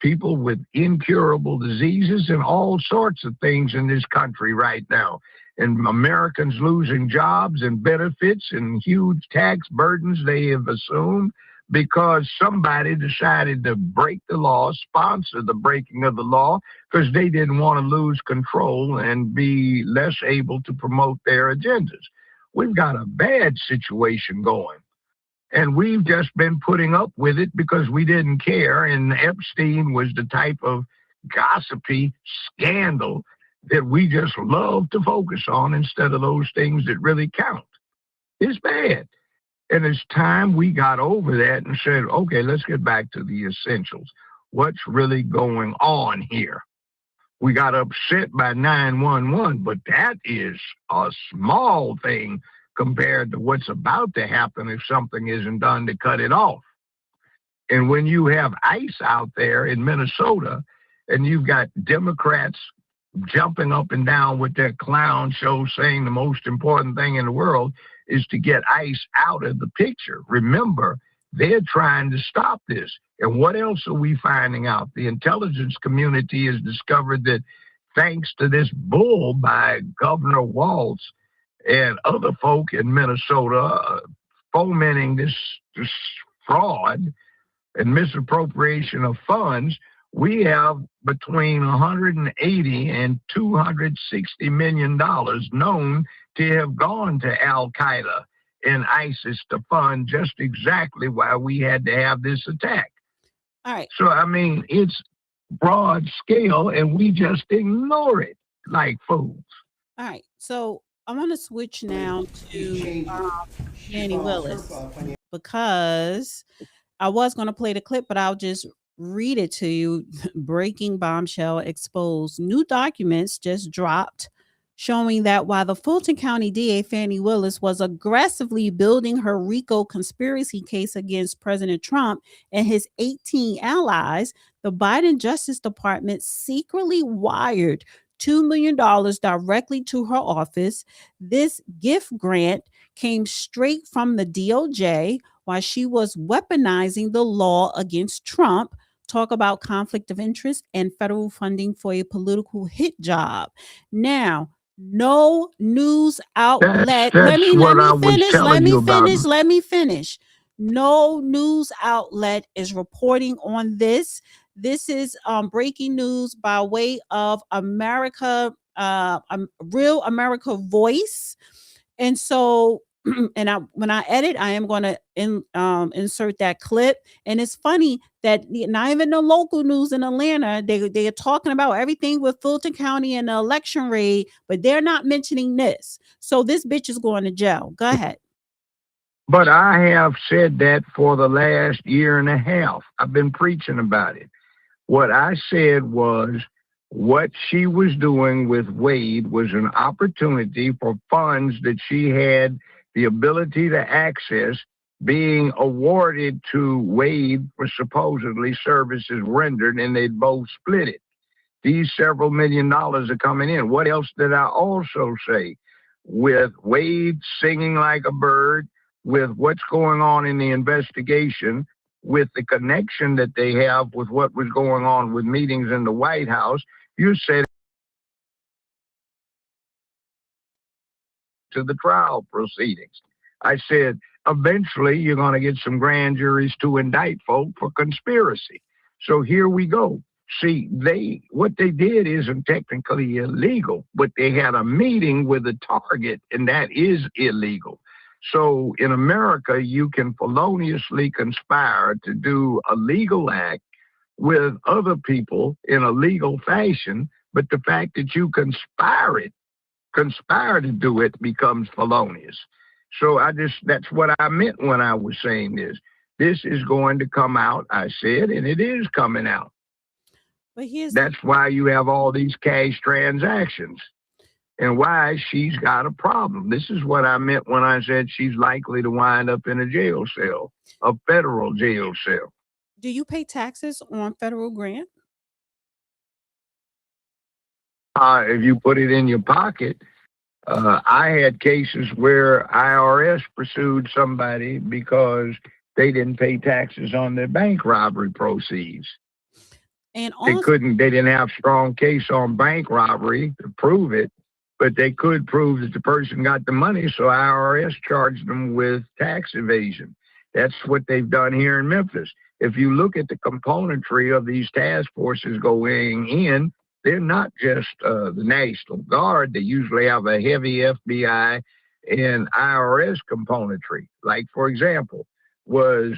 S2: people with incurable diseases, and all sorts of things in this country right now. And Americans losing jobs and benefits and huge tax burdens they have assumed because somebody decided to break the law, sponsor the breaking of the law, because they didn't want to lose control and be less able to promote their agendas. We've got a bad situation going. And we've just been putting up with it because we didn't care. And Epstein was the type of gossipy scandal that we just love to focus on instead of those things that really count. It's bad. And it's time we got over that and said, okay, let's get back to the essentials. What's really going on here? We got upset by 911, but that is a small thing compared to what's about to happen if something isn't done to cut it off. And when you have ICE out there in Minnesota and you've got Democrats jumping up and down with their clown show saying the most important thing in the world is to get ICE out of the picture. Remember, they're trying to stop this. And what else are we finding out? The intelligence community has discovered that thanks to this bull by Governor Walz and other folk in Minnesota fomenting this fraud and misappropriation of funds, we have between 180 and 260 million dollars known to have gone to Al Qaeda and ISIS to fund just exactly why we had to have this attack.
S1: All right.
S2: So, I mean, it's broad scale and we just ignore it like fools.
S1: All right. So I want to switch now to Fanny Willis because I was going to play the clip, but I'll just read it to you. Breaking bombshell exposed. New documents just dropped showing that while the Fulton County DA Fanny Willis was aggressively building her RICO conspiracy case against President Trump and his 18 allies, the Biden Justice Department secretly wired $2 million directly to her office. This gift grant came straight from the DOJ while she was weaponizing the law against Trump. Talk about conflict of interest and federal funding for a political hit job. Now, no news outlet. Let me finish. No news outlet is reporting on this. This is breaking news by way of America, Real America Voice. And so, when I edit, I am going to insert that clip. And it's funny that not even the local news in Atlanta, they are talking about everything with Fulton County and the election raid, but they're not mentioning this. So this bitch is going to jail. Go ahead.
S2: But I have said that for the last year and a half. I've been preaching about it. What I said was what she was doing with Wade was an opportunity for funds that she had the ability to access being awarded to Wade for supposedly services rendered, and they'd both split it. These several $1 million are coming in. What else did I also say? With Wade singing like a bird, with what's going on in the investigation, with the connection that they have with what was going on with meetings in the White House, you said to the trial proceedings. I said, eventually you're going to get some grand juries to indict folk for conspiracy. So here we go. See, what they did isn't technically illegal, but they had a meeting with a target, and that is illegal. So in America, you can feloniously conspire to do a legal act with other people in a legal fashion, but the fact that you conspire to do it becomes felonious. So that's what I meant when I was saying this. This is going to come out, I said, and it is coming out.
S1: But
S2: that's why you have all these cash transactions and why she's got a problem. This is what I meant when I said she's likely to wind up in a jail cell, a federal jail cell.
S1: Do you pay taxes on federal grant?
S2: If you put it in your pocket, I had cases where IRS pursued somebody because they didn't pay taxes on their bank robbery proceeds.
S1: And also,
S2: they didn't have strong case on bank robbery to prove it, but they could prove that the person got the money, so IRS charged them with tax evasion. That's what they've done here in Memphis. If you look at the componentry of these task forces going in, they're not just the National Guard. They usually have a heavy FBI and IRS componentry. Like, for example, was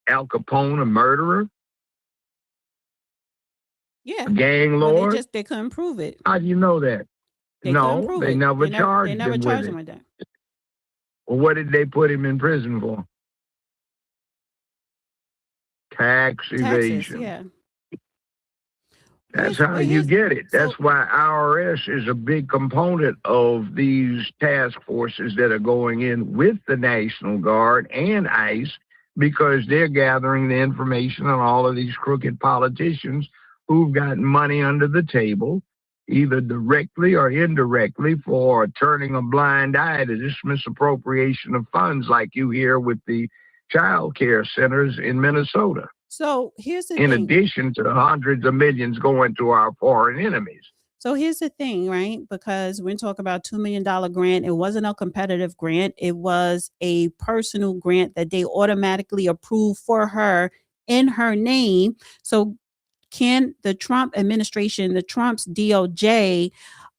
S2: Al Capone a murderer?
S1: Yeah.
S2: A gang lord?
S1: They couldn't prove it.
S2: How do you know that?
S1: They
S2: never charged him with it. Well, what did they put him in prison for? Tax evasion.
S1: Yeah.
S2: That's how you get it. That's why IRS is a big component of these task forces that are going in with the National Guard and ICE, because they're gathering the information on all of these crooked politicians who've got money under the table either directly or indirectly, for turning a blind eye to this misappropriation of funds like you hear with the child care centers in Minnesota,
S1: So here's the
S2: in
S1: thing.
S2: addition to the hundreds of millions going to our foreign enemies.
S1: So here's the thing, right? Because we're talking about $2 million grant. It wasn't a competitive grant. It was a personal grant that they automatically approved for her in her name. So can the Trump administration, the Trump's DOJ,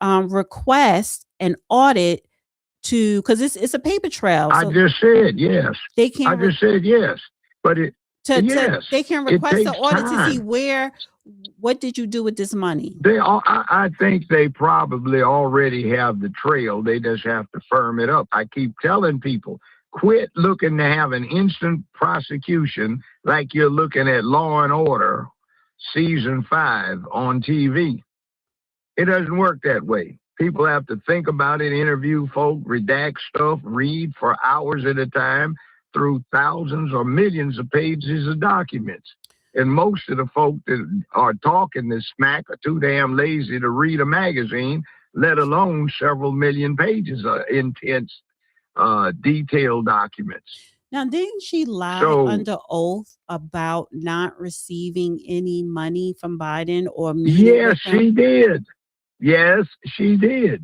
S1: request an audit to, because it's a paper trail.
S2: I
S1: So
S2: just said yes.
S1: they
S2: I
S1: can
S2: just said yes. But yes,
S1: they can
S2: it
S1: request the
S2: takes
S1: audit to see
S2: time.
S1: what did you do with this money?
S2: I think they probably already have the trail. They just have to firm it up. I keep telling people, quit looking to have an instant prosecution like you're looking at Law and Order season 5 on TV. It doesn't work that way. People have to think about it, interview folk, redact stuff, read for hours at a time through thousands or millions of pages of documents. And most of the folk that are talking this smack are too damn lazy to read a magazine, let alone several million pages of intense, detailed documents.
S1: Now, didn't she lie
S2: So,
S1: under oath about not receiving any money from Biden or meeting
S2: yes,
S1: with him?
S2: she did. Yes, she did.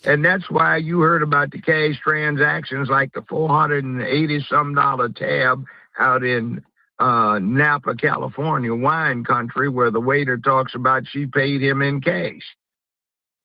S2: And that's why you heard about the cash transactions, like the $480-some tab out in Napa, California, wine country, where the waiter talks about she paid him in cash.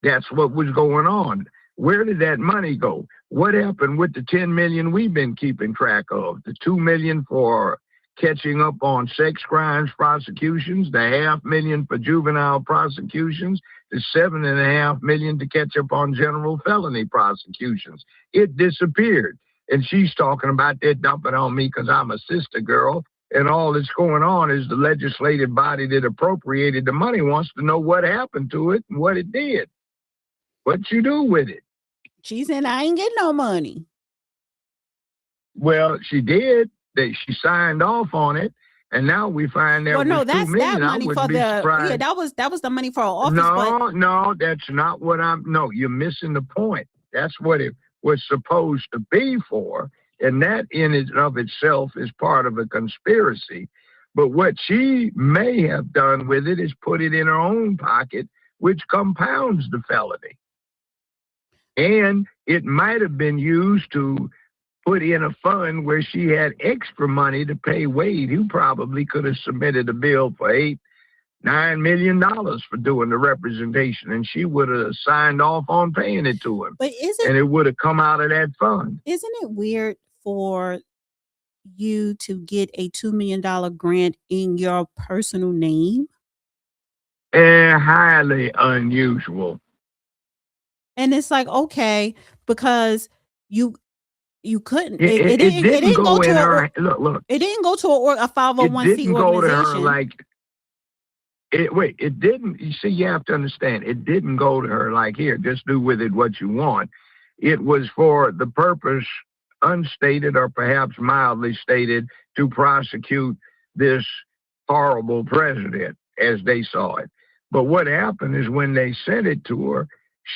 S2: That's what was going on. Where did that money go? What happened with the 10 million we've been keeping track of? The 2 million for catching up on sex crimes prosecutions, the $500,000 for juvenile prosecutions, the $7.5 million to catch up on general felony prosecutions. It disappeared. And she's talking about they're dumping on me because I'm a sister girl. And all that's going on is the legislative body that appropriated the money wants to know what happened to it and what it did. What you do with it?
S1: She said, I ain't getting no money.
S2: Well, she did. She signed off on it, and now we find that
S1: Well, no,
S2: was $2
S1: that's
S2: million.
S1: that money for the
S2: Surprised.
S1: yeah. That was the money for her office.
S2: No, that's not what No, you're missing the point. That's what it was supposed to be for, and that in and of itself is part of a conspiracy. But what she may have done with it is put it in her own pocket, which compounds the felony. And it might have been used to put in a fund where she had extra money to pay Wade, who probably could have submitted a bill for $8-9 million for doing the representation, and she would have signed off on paying it to him.
S1: But
S2: and it would have come out of that fund.
S1: Isn't it weird for you to get a $2 million grant in your personal name?
S2: Highly unusual.
S1: And it's like, okay, because you couldn't.
S2: It didn't go to her. Look.
S1: It didn't go to a 501c
S2: It didn't go to her
S1: organization.
S2: like. It didn't. You see, you have to understand. It didn't go to her like, here, just do with it what you want. It was for the purpose, unstated or perhaps mildly stated, to prosecute this horrible president, as they saw it. But what happened is when they sent it to her,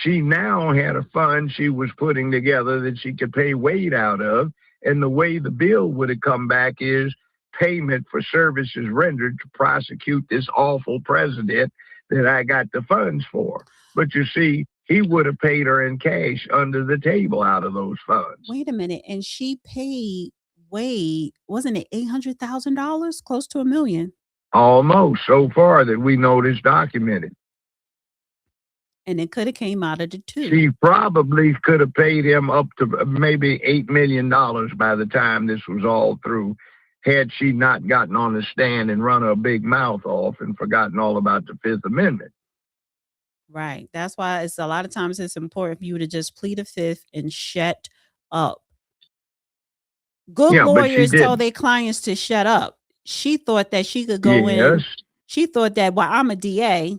S2: she now had a fund she was putting together that she could pay Wade out of. And the way the bill would have come back is payment for services rendered to prosecute this awful president that I got the funds for. But you see, he would have paid her in cash under the table out of those funds.
S1: Wait a minute. And she paid Wade, wasn't it $800,000? Close to $1 million.
S2: Almost, so far that we know this documented.
S1: And it could have came out of the two.
S2: She probably could have paid him up to maybe $8 million by the time this was all through, had she not gotten on the stand and run her big mouth off and forgotten all about the Fifth Amendment.
S1: Right. That's why it's a lot of times it's important for you to just plead the Fifth and shut up. Good lawyers tell their clients to shut up. She thought that she could go in. She thought that, well, I'm a DA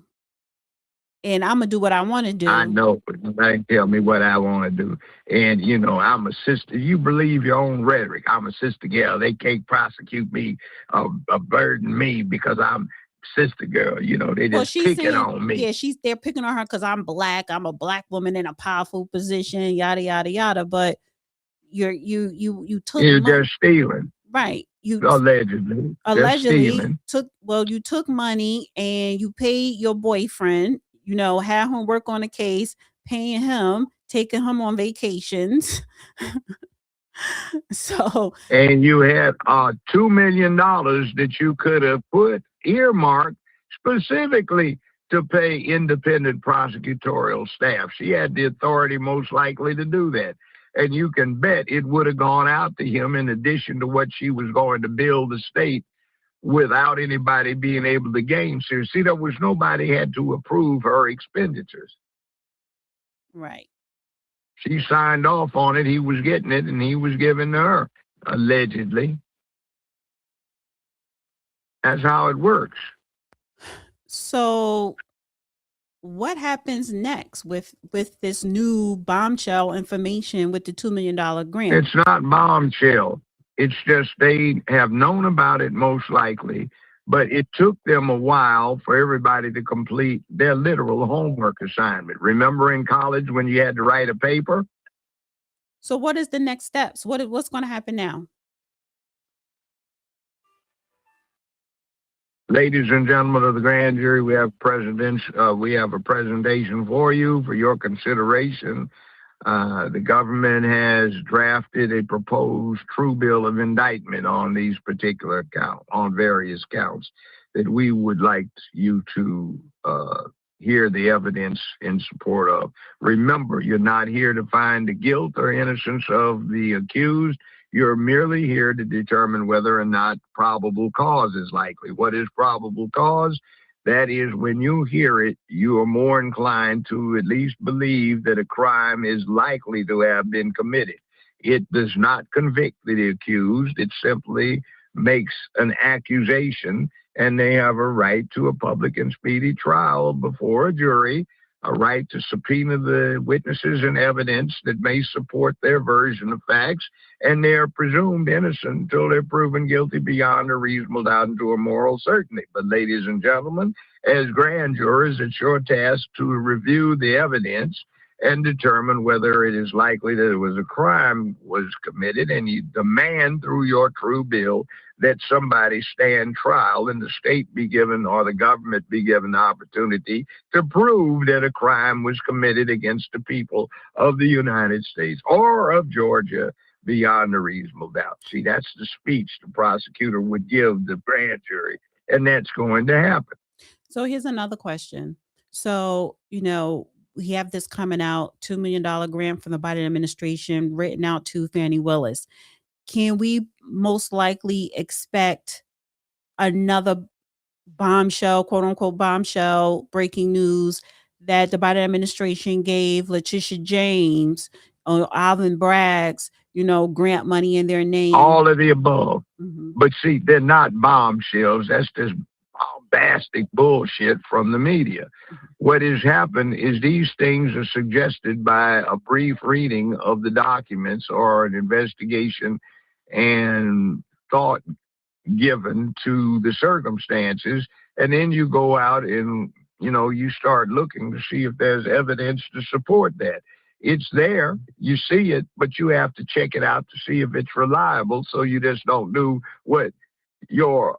S1: and I'm going to do what I want to do.
S2: I know, but they tell me what I want to do. And, you know, I'm a sister. You believe your own rhetoric. I'm a sister gal. They can't prosecute me or burden me because I'm sister girl. You know, they
S1: Well,
S2: just
S1: she's
S2: picking
S1: saying,
S2: on me.
S1: yeah, they're picking on her because I'm black. I'm a black woman in a powerful position, yada yada yada. But you took
S2: You're
S1: money,
S2: just stealing,
S1: right?
S2: allegedly. Just
S1: Allegedly
S2: stealing.
S1: you took money and you paid your boyfriend. You know, had him work on a case, paying him, taking him on vacations. So
S2: And you had $2 million that you could have put earmarked specifically to pay independent prosecutorial staff. She had the authority most likely to do that. And you can bet it would have gone out to him in addition to what she was going to build the state without anybody being able to gain. So see, there was nobody had to approve her expenditures.
S1: right.
S2: She signed off on it. He was getting it, and he was giving to her, allegedly. That's how it works.
S1: So what happens next with this new bombshell information with the $2 million grant?
S2: It's not bombshell. It's just they have known about it most likely, but it took them a while for everybody to complete their literal homework assignment. Remember in college when you had to write a paper?
S1: So what is the next steps? What's going to happen now?
S2: Ladies and gentlemen of the grand jury, we have a presentation for you for your consideration. The government has drafted a proposed true bill of indictment on these particular counts, on various counts, that we would like you to hear the evidence in support of. Remember, you're not here to find the guilt or innocence of the accused. You're merely here to determine whether or not probable cause is likely. What is probable cause? That is, when you hear it, you are more inclined to at least believe that a crime is likely to have been committed. It does not convict the accused. It simply makes an accusation, and they have a right to a public and speedy trial before a jury, a right to subpoena the witnesses and evidence that may support their version of facts, and they are presumed innocent until they're proven guilty beyond a reasonable doubt and to a moral certainty. But ladies and gentlemen, as grand jurors, it's your task to review the evidence and determine whether it is likely that it was a crime was committed, and you demand through your true bill that somebody stand trial and the state be given, or the government be given, the opportunity to prove that a crime was committed against the people of the United States or of Georgia beyond a reasonable doubt. See, that's the speech the prosecutor would give the grand jury, and that's going to happen.
S1: So here's another question. So, we have this coming out, $2 million grant from the Biden administration written out to Fanny Willis. Can we most likely expect another bombshell, quote unquote bombshell, breaking news that the Biden administration gave Letitia James or Alvin Bragg's, grant money in their name?
S2: All of the above. But see, they're not bombshells. That's just bombastic bullshit from the media. What has happened is these things are suggested by a brief reading of the documents or an investigation and thought given to the circumstances. And then you go out and, you start looking to see if there's evidence to support that. It's there, you see it, but you have to check it out to see if it's reliable, so you just don't do what your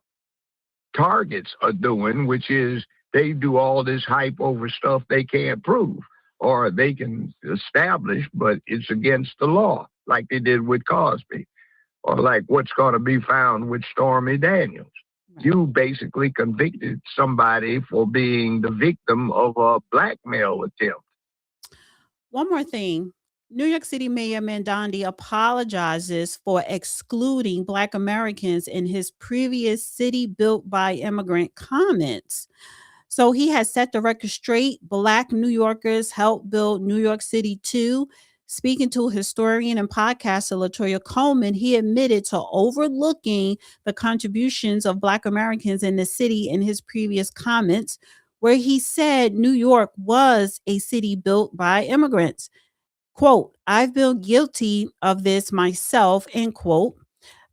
S2: targets are doing, which is they do all this hype over stuff they can't prove or they can establish, but it's against the law, like they did with Cosby, or like what's going to be found with Stormy Daniels. You basically convicted somebody for being the victim of a blackmail attempt.
S1: One more thing. New York City Mayor Mandandi apologizes for excluding Black Americans in his previous city built by immigrant comments. So he has set the record straight. Black New Yorkers helped build New York City too. Speaking to historian and podcaster LaToya Coleman, he admitted to overlooking the contributions of Black Americans in the city in his previous comments, where he said New York was a city built by immigrants. Quote, "I've been guilty of this myself," end quote.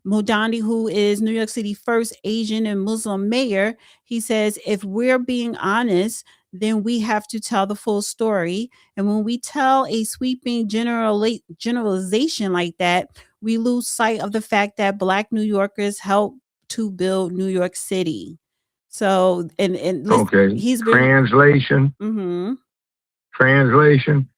S1: Modandi, who is New York City first Asian and Muslim mayor, he says, if we're being honest, then we have to tell the full story. And when we tell a sweeping generalization like that, we lose sight of the fact that Black New Yorkers helped to build New York City. So, and listen,
S2: Okay.
S1: he's been.
S2: Translation.
S1: Mm-hmm.
S2: Translation.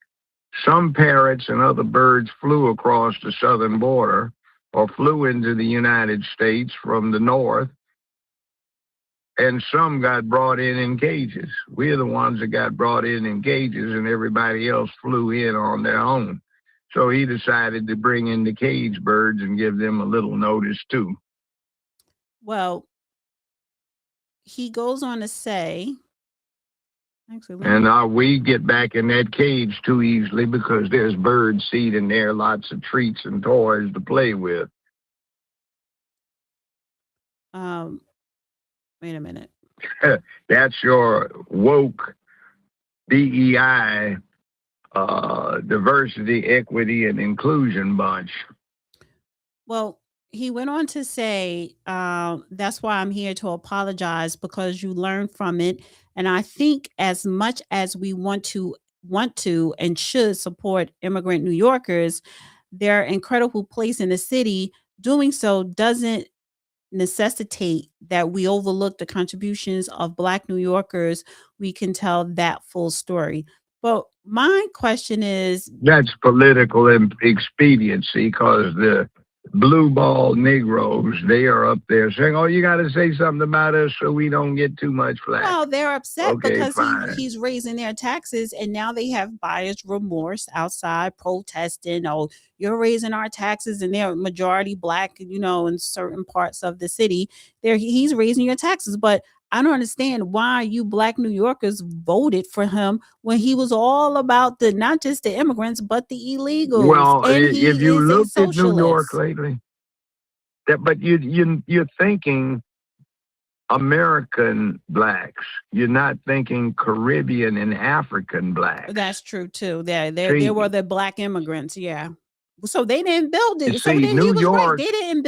S2: Some parrots and other birds flew across the southern border or flew into the United States from the north, and some got brought in cages. We're the ones that got brought in cages, and everybody else flew in on their own. So he decided to bring in the cage birds and give them a little notice too.
S1: Well, he goes on to say, actually,
S2: and we get back in that cage too easily because there's bird seed in there, lots of treats and toys to play with.
S1: Wait a minute.
S2: That's your woke DEI, diversity, equity, and inclusion bunch.
S1: Well, he went on to say, that's why I'm here to apologize, because you learn from it. And I think as much as we want to and should support immigrant New Yorkers, their incredible place in the city, doing so doesn't necessitate that we overlook the contributions of Black New Yorkers. We can tell that full story. But my question is,
S2: that's political expediency, because the blue ball Negroes, they are up there saying, oh, you got to say something about us so we don't get too much flack.
S1: well, they're upset
S2: Okay,
S1: because
S2: fine.
S1: he's raising their taxes, and now they have buyer's remorse outside protesting. Oh, you're raising our taxes, and they're majority Black, in certain parts of the city. He's raising your taxes, but I don't understand why you Black New Yorkers voted for him when he was all about not just the immigrants, but the illegals.
S2: Well,
S1: and he
S2: if you
S1: is
S2: looked
S1: a
S2: at New York
S1: socialist.
S2: lately, but you're thinking American Blacks. You're not thinking Caribbean and African Blacks.
S1: That's true too. There were the Black immigrants, yeah. So they didn't build it. So
S2: see,
S1: then he
S2: New
S1: was right.
S2: York,
S1: They didn't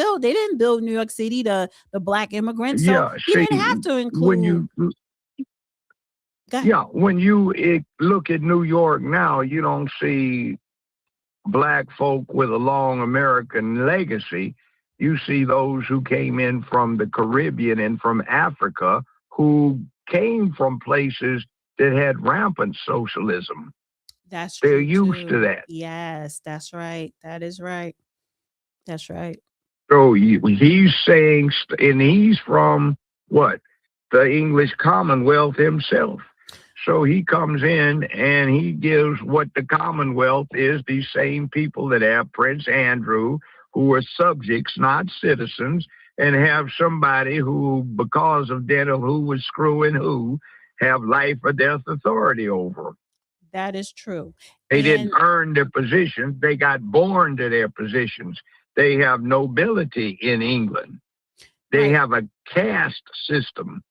S1: build New York City, the Black immigrants. So
S2: yeah.
S1: he didn't have
S2: See,
S1: to include.
S2: when you,
S1: Go ahead.
S2: yeah, when you look at New York now, you don't see Black folk with a long American legacy. You see those who came in from the Caribbean and from Africa, who came from places that had rampant socialism.
S1: That's
S2: They're
S1: true
S2: used
S1: too.
S2: to that.
S1: Yes, that's right. That is right. That's right.
S2: So he's saying, and he's from what? The English Commonwealth himself. So he comes in and he gives what the Commonwealth is, these same people that have Prince Andrew, who are subjects, not citizens, and have somebody who, because of dental who was screwing who, have life or death authority over them.
S1: That is true.
S2: They didn't earn their positions. They got born to their positions. They have nobility in England. They have a caste system.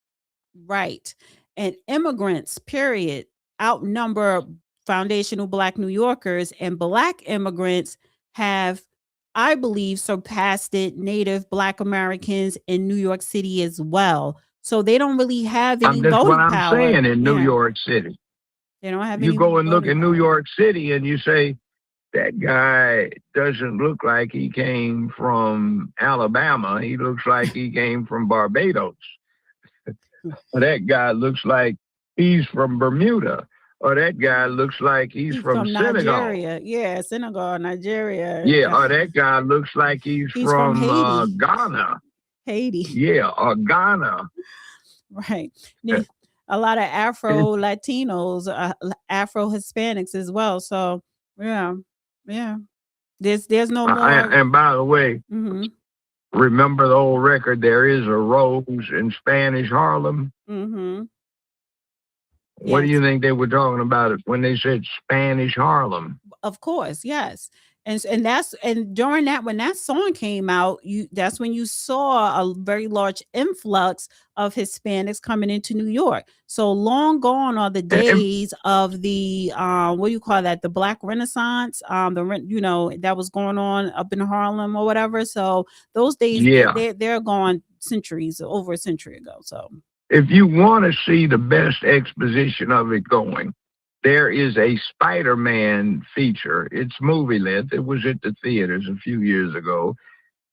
S1: Right. And immigrants, period, outnumber foundational Black New Yorkers, and Black immigrants have, I believe, surpassed Native Black Americans in New York City as well. So they don't really have any
S2: That's
S1: voting
S2: what I'm
S1: power.
S2: saying in New York City.
S1: They don't have
S2: You
S1: any
S2: go and look
S1: voting
S2: in New
S1: power.
S2: York City and you say, that guy doesn't look like he came from Alabama. He looks like he came from Barbados. That guy looks like he's from Bermuda. Or that guy looks like he's from Senegal.
S1: Nigeria. Yeah, Senegal, Nigeria.
S2: Yeah, or that guy looks like he's from
S1: Haiti.
S2: Ghana.
S1: Haiti.
S2: Yeah, or Ghana.
S1: Right. A lot of Afro Latinos, Afro Hispanics as well. So yeah. There's no more.
S2: And by the way, remember the old record, There Is a Rose in Spanish Harlem? What do
S1: Yes.
S2: you think they were talking about when they said Spanish Harlem?
S1: Of course, yes. And during that, when that song came out, that's when you saw a very large influx of Hispanics coming into New York. So long gone are the
S2: And
S1: days of the what do you call that? The Black Renaissance, that was going on up in Harlem or whatever. So those days
S2: yeah,
S1: they're gone centuries, over a century ago. So
S2: if you want to see the best exposition of it going, there is a Spider-Man feature. It's movie length. It was at the theaters a few years ago,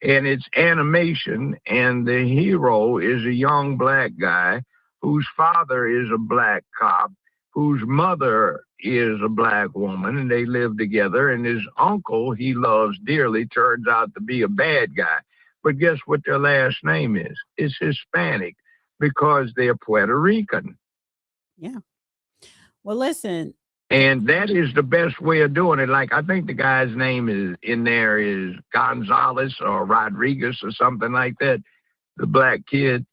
S2: and it's animation. And the hero is a young black guy whose father is a black cop, whose mother is a black woman, and they live together. And his uncle he loves dearly turns out to be a bad guy. But guess what their last name is? It's Hispanic because they're Puerto Rican.
S1: yeah. Well, listen.
S2: And that is the best way of doing it. Like, I think the guy's name is in there is Gonzalez or Rodriguez or something like that, the black kid.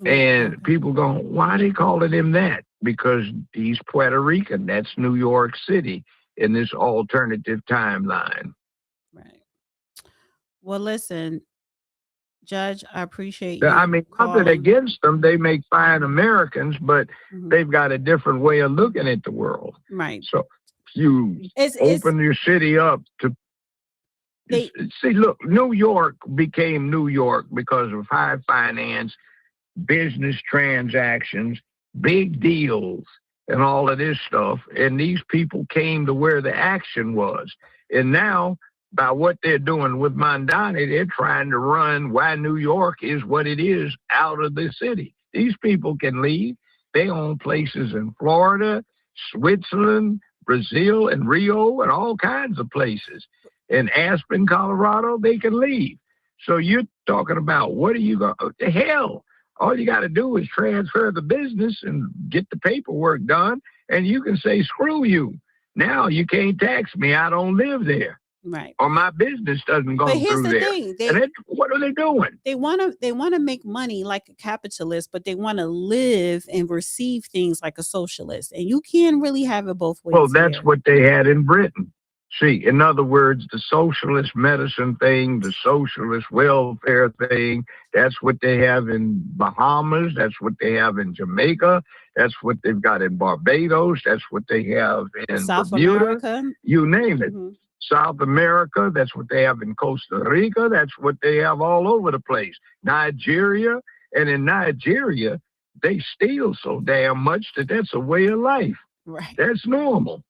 S2: And
S1: Okay.
S2: people go, why they calling him that? Because he's Puerto Rican. That's New York City in this alternative timeline.
S1: Right. Well, listen, Judge, I appreciate
S2: I
S1: you
S2: mean, nothing
S1: calling.
S2: against them. They make fine Americans, but
S1: Mhm.
S2: they've got a different way of looking at the world.
S1: Right.
S2: So you
S1: It's
S2: open your city up to
S1: they
S2: see. Look, New York became New York because of high finance, business transactions, big deals, and all of this stuff. And these people came to where the action was. And now, by what they're doing with Mondani, they're trying to run why New York is what it is out of the city. These people can leave. They own places in Florida, Switzerland, Brazil, and Rio, and all kinds of places. In Aspen, Colorado, they can leave. So you're talking about what are you going to hell? All you got to do is transfer the business and get the paperwork done, and you can say, screw you. Now you can't tax me. I don't live there.
S1: right.
S2: Or my business doesn't go
S1: But here's
S2: through
S1: the
S2: there.
S1: thing.
S2: And what are they doing?
S1: They want to make money like a capitalist, but they want to live and receive things like a socialist. And you can't really have it both ways.
S2: Well, that's
S1: here.
S2: what they had in Britain. See, in other words, the socialist medicine thing, the socialist welfare thing, that's what they have in Bahamas. That's what they have in Jamaica. That's what they've got in Barbados. That's what they have in
S1: South
S2: Bermuda.
S1: America.
S2: You name it.
S1: Mhm.
S2: South America, that's what they have in Costa Rica. That's what they have all over the place. Nigeria. And in Nigeria, they steal so damn much that that's a way of life.
S1: Right.
S2: That's normal.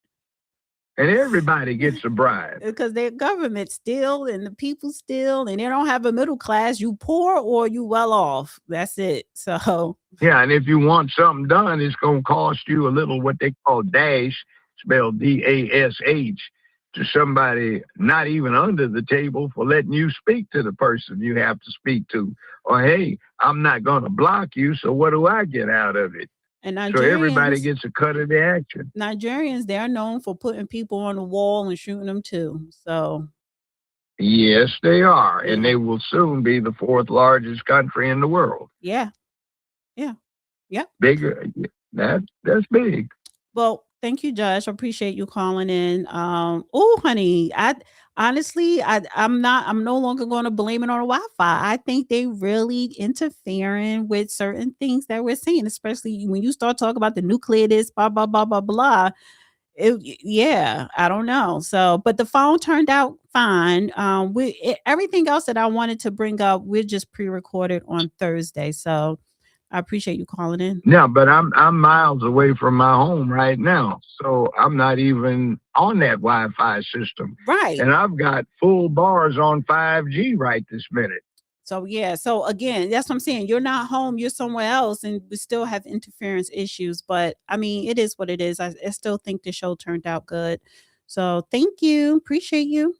S2: And everybody gets a bribe.
S1: Because their government still and the people still, and they don't have a middle class. You poor or you well off. That's it. So
S2: Yeah, and if you want something done, it's going to cost you a little what they call dash, spelled DASH, to somebody not even under the table for letting you speak to the person you have to speak to. Or, hey, I'm not going to block you, so what do I get out of it?
S1: and
S2: So everybody
S1: Nigerians,
S2: gets a cut of the action.
S1: they are known for putting people on the wall and shooting them too. So
S2: Yes, they are. And
S1: Yeah.
S2: they will soon be the fourth largest country in the world.
S1: yeah.
S2: Bigger. That's big.
S1: Well, thank you, Josh. I appreciate you calling in. Oh, honey, I'm no longer going to blame it on Wi-Fi. I think they really interfering with certain things that we're saying, especially when you start talking about the nuclear this, blah, blah, blah, blah, blah. Yeah, I don't know. So, but the phone turned out fine. Everything else that I wanted to bring up, we're just pre-recorded on Thursday. So I appreciate you calling in.
S2: Yeah, but I'm miles away from my home right now, so I'm not even on that Wi-Fi system.
S1: Right.
S2: And I've got full bars on 5G right this minute.
S1: So yeah, so again, that's what I'm saying. You're not home, you're somewhere else, and we still have interference issues. But I mean, it is what it is. I still think the show turned out good. So thank you. Appreciate you.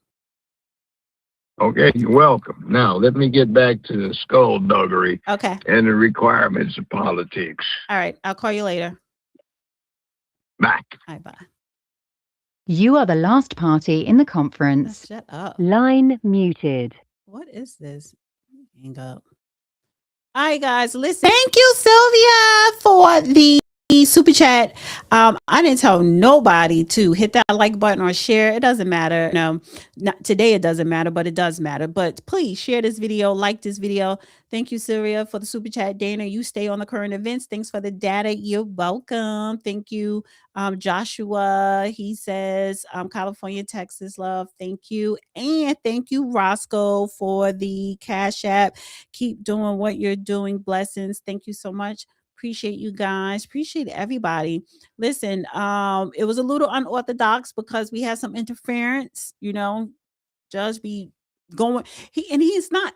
S2: Okay, you're welcome. Now let me get back to the skullduggery
S1: Okay.
S2: and the requirements of politics.
S1: All right. I'll call you later.
S2: Bye.
S1: All right, bye.
S6: You are the last party in the conference.
S1: Shut up.
S6: Line muted.
S1: What is this? Hang up. All right, guys. Listen. Thank you, Sylvia, for the super chat. I didn't tell nobody to hit that like button or share. It doesn't matter. No, not today. It doesn't matter, but it does matter. But please share this video, like this video. Thank you, Syria, for the super chat. Dana, you stay on the current events. Thanks for the data. You're welcome. Thank you, Joshua. He says, California, Texas, love. Thank you, and thank you, Roscoe, for the Cash App. Keep doing what you're doing. Blessings. Thank you so much. Appreciate you guys. Appreciate everybody. Listen, it was a little unorthodox because we had some interference, Judge be going. He's not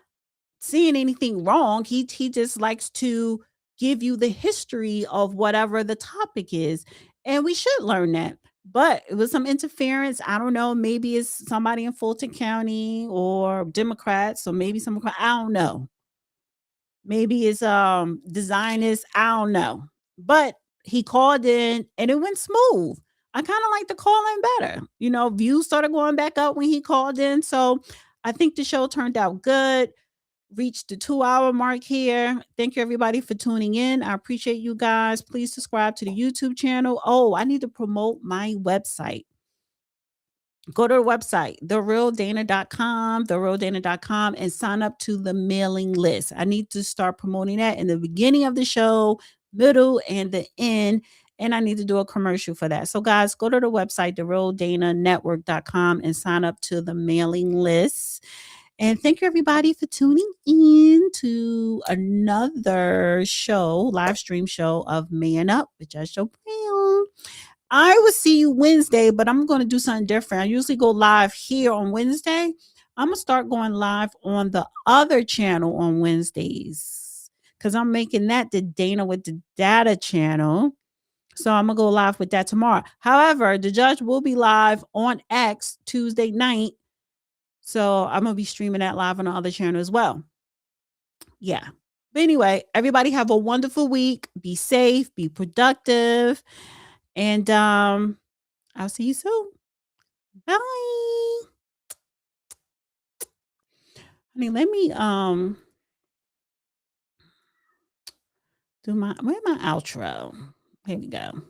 S1: seeing anything wrong. He just likes to give you the history of whatever the topic is. And we should learn that. But it was some interference. I don't know. Maybe it's somebody in Fulton County or Democrats, or maybe some I don't know. Maybe it's designers, I don't know. But he called in and it went smooth. I kind of like the call in better. Views started going back up when he called in. So I think the show turned out good. Reached the 2-hour mark here. Thank you everybody for tuning in. I appreciate you guys. Please subscribe to the YouTube channel. Oh, I need to promote my website. Go to the website, therealdana.com, and sign up to the mailing list. I need to start promoting that in the beginning of the show, middle, and the end. And I need to do a commercial for that. So, guys, go to the website, therealdananetwork.com, and sign up to the mailing list. And thank you, everybody, for tuning in to another show, live stream show of Man Up with Judge Joe Brown. I will see you Wednesday, but I'm going to do something different. I usually go live here on Wednesday. I'm going to start going live on the other channel on Wednesdays because I'm making that the Dana with the Data channel. So I'm going to go live with that tomorrow. However, the Judge will be live on X Tuesday night. So I'm going to be streaming that live on the other channel as well. Yeah. But anyway, everybody have a wonderful week. Be safe, be productive. And I'll see you soon. Bye. Honey, let me do where's my outro? Here we go.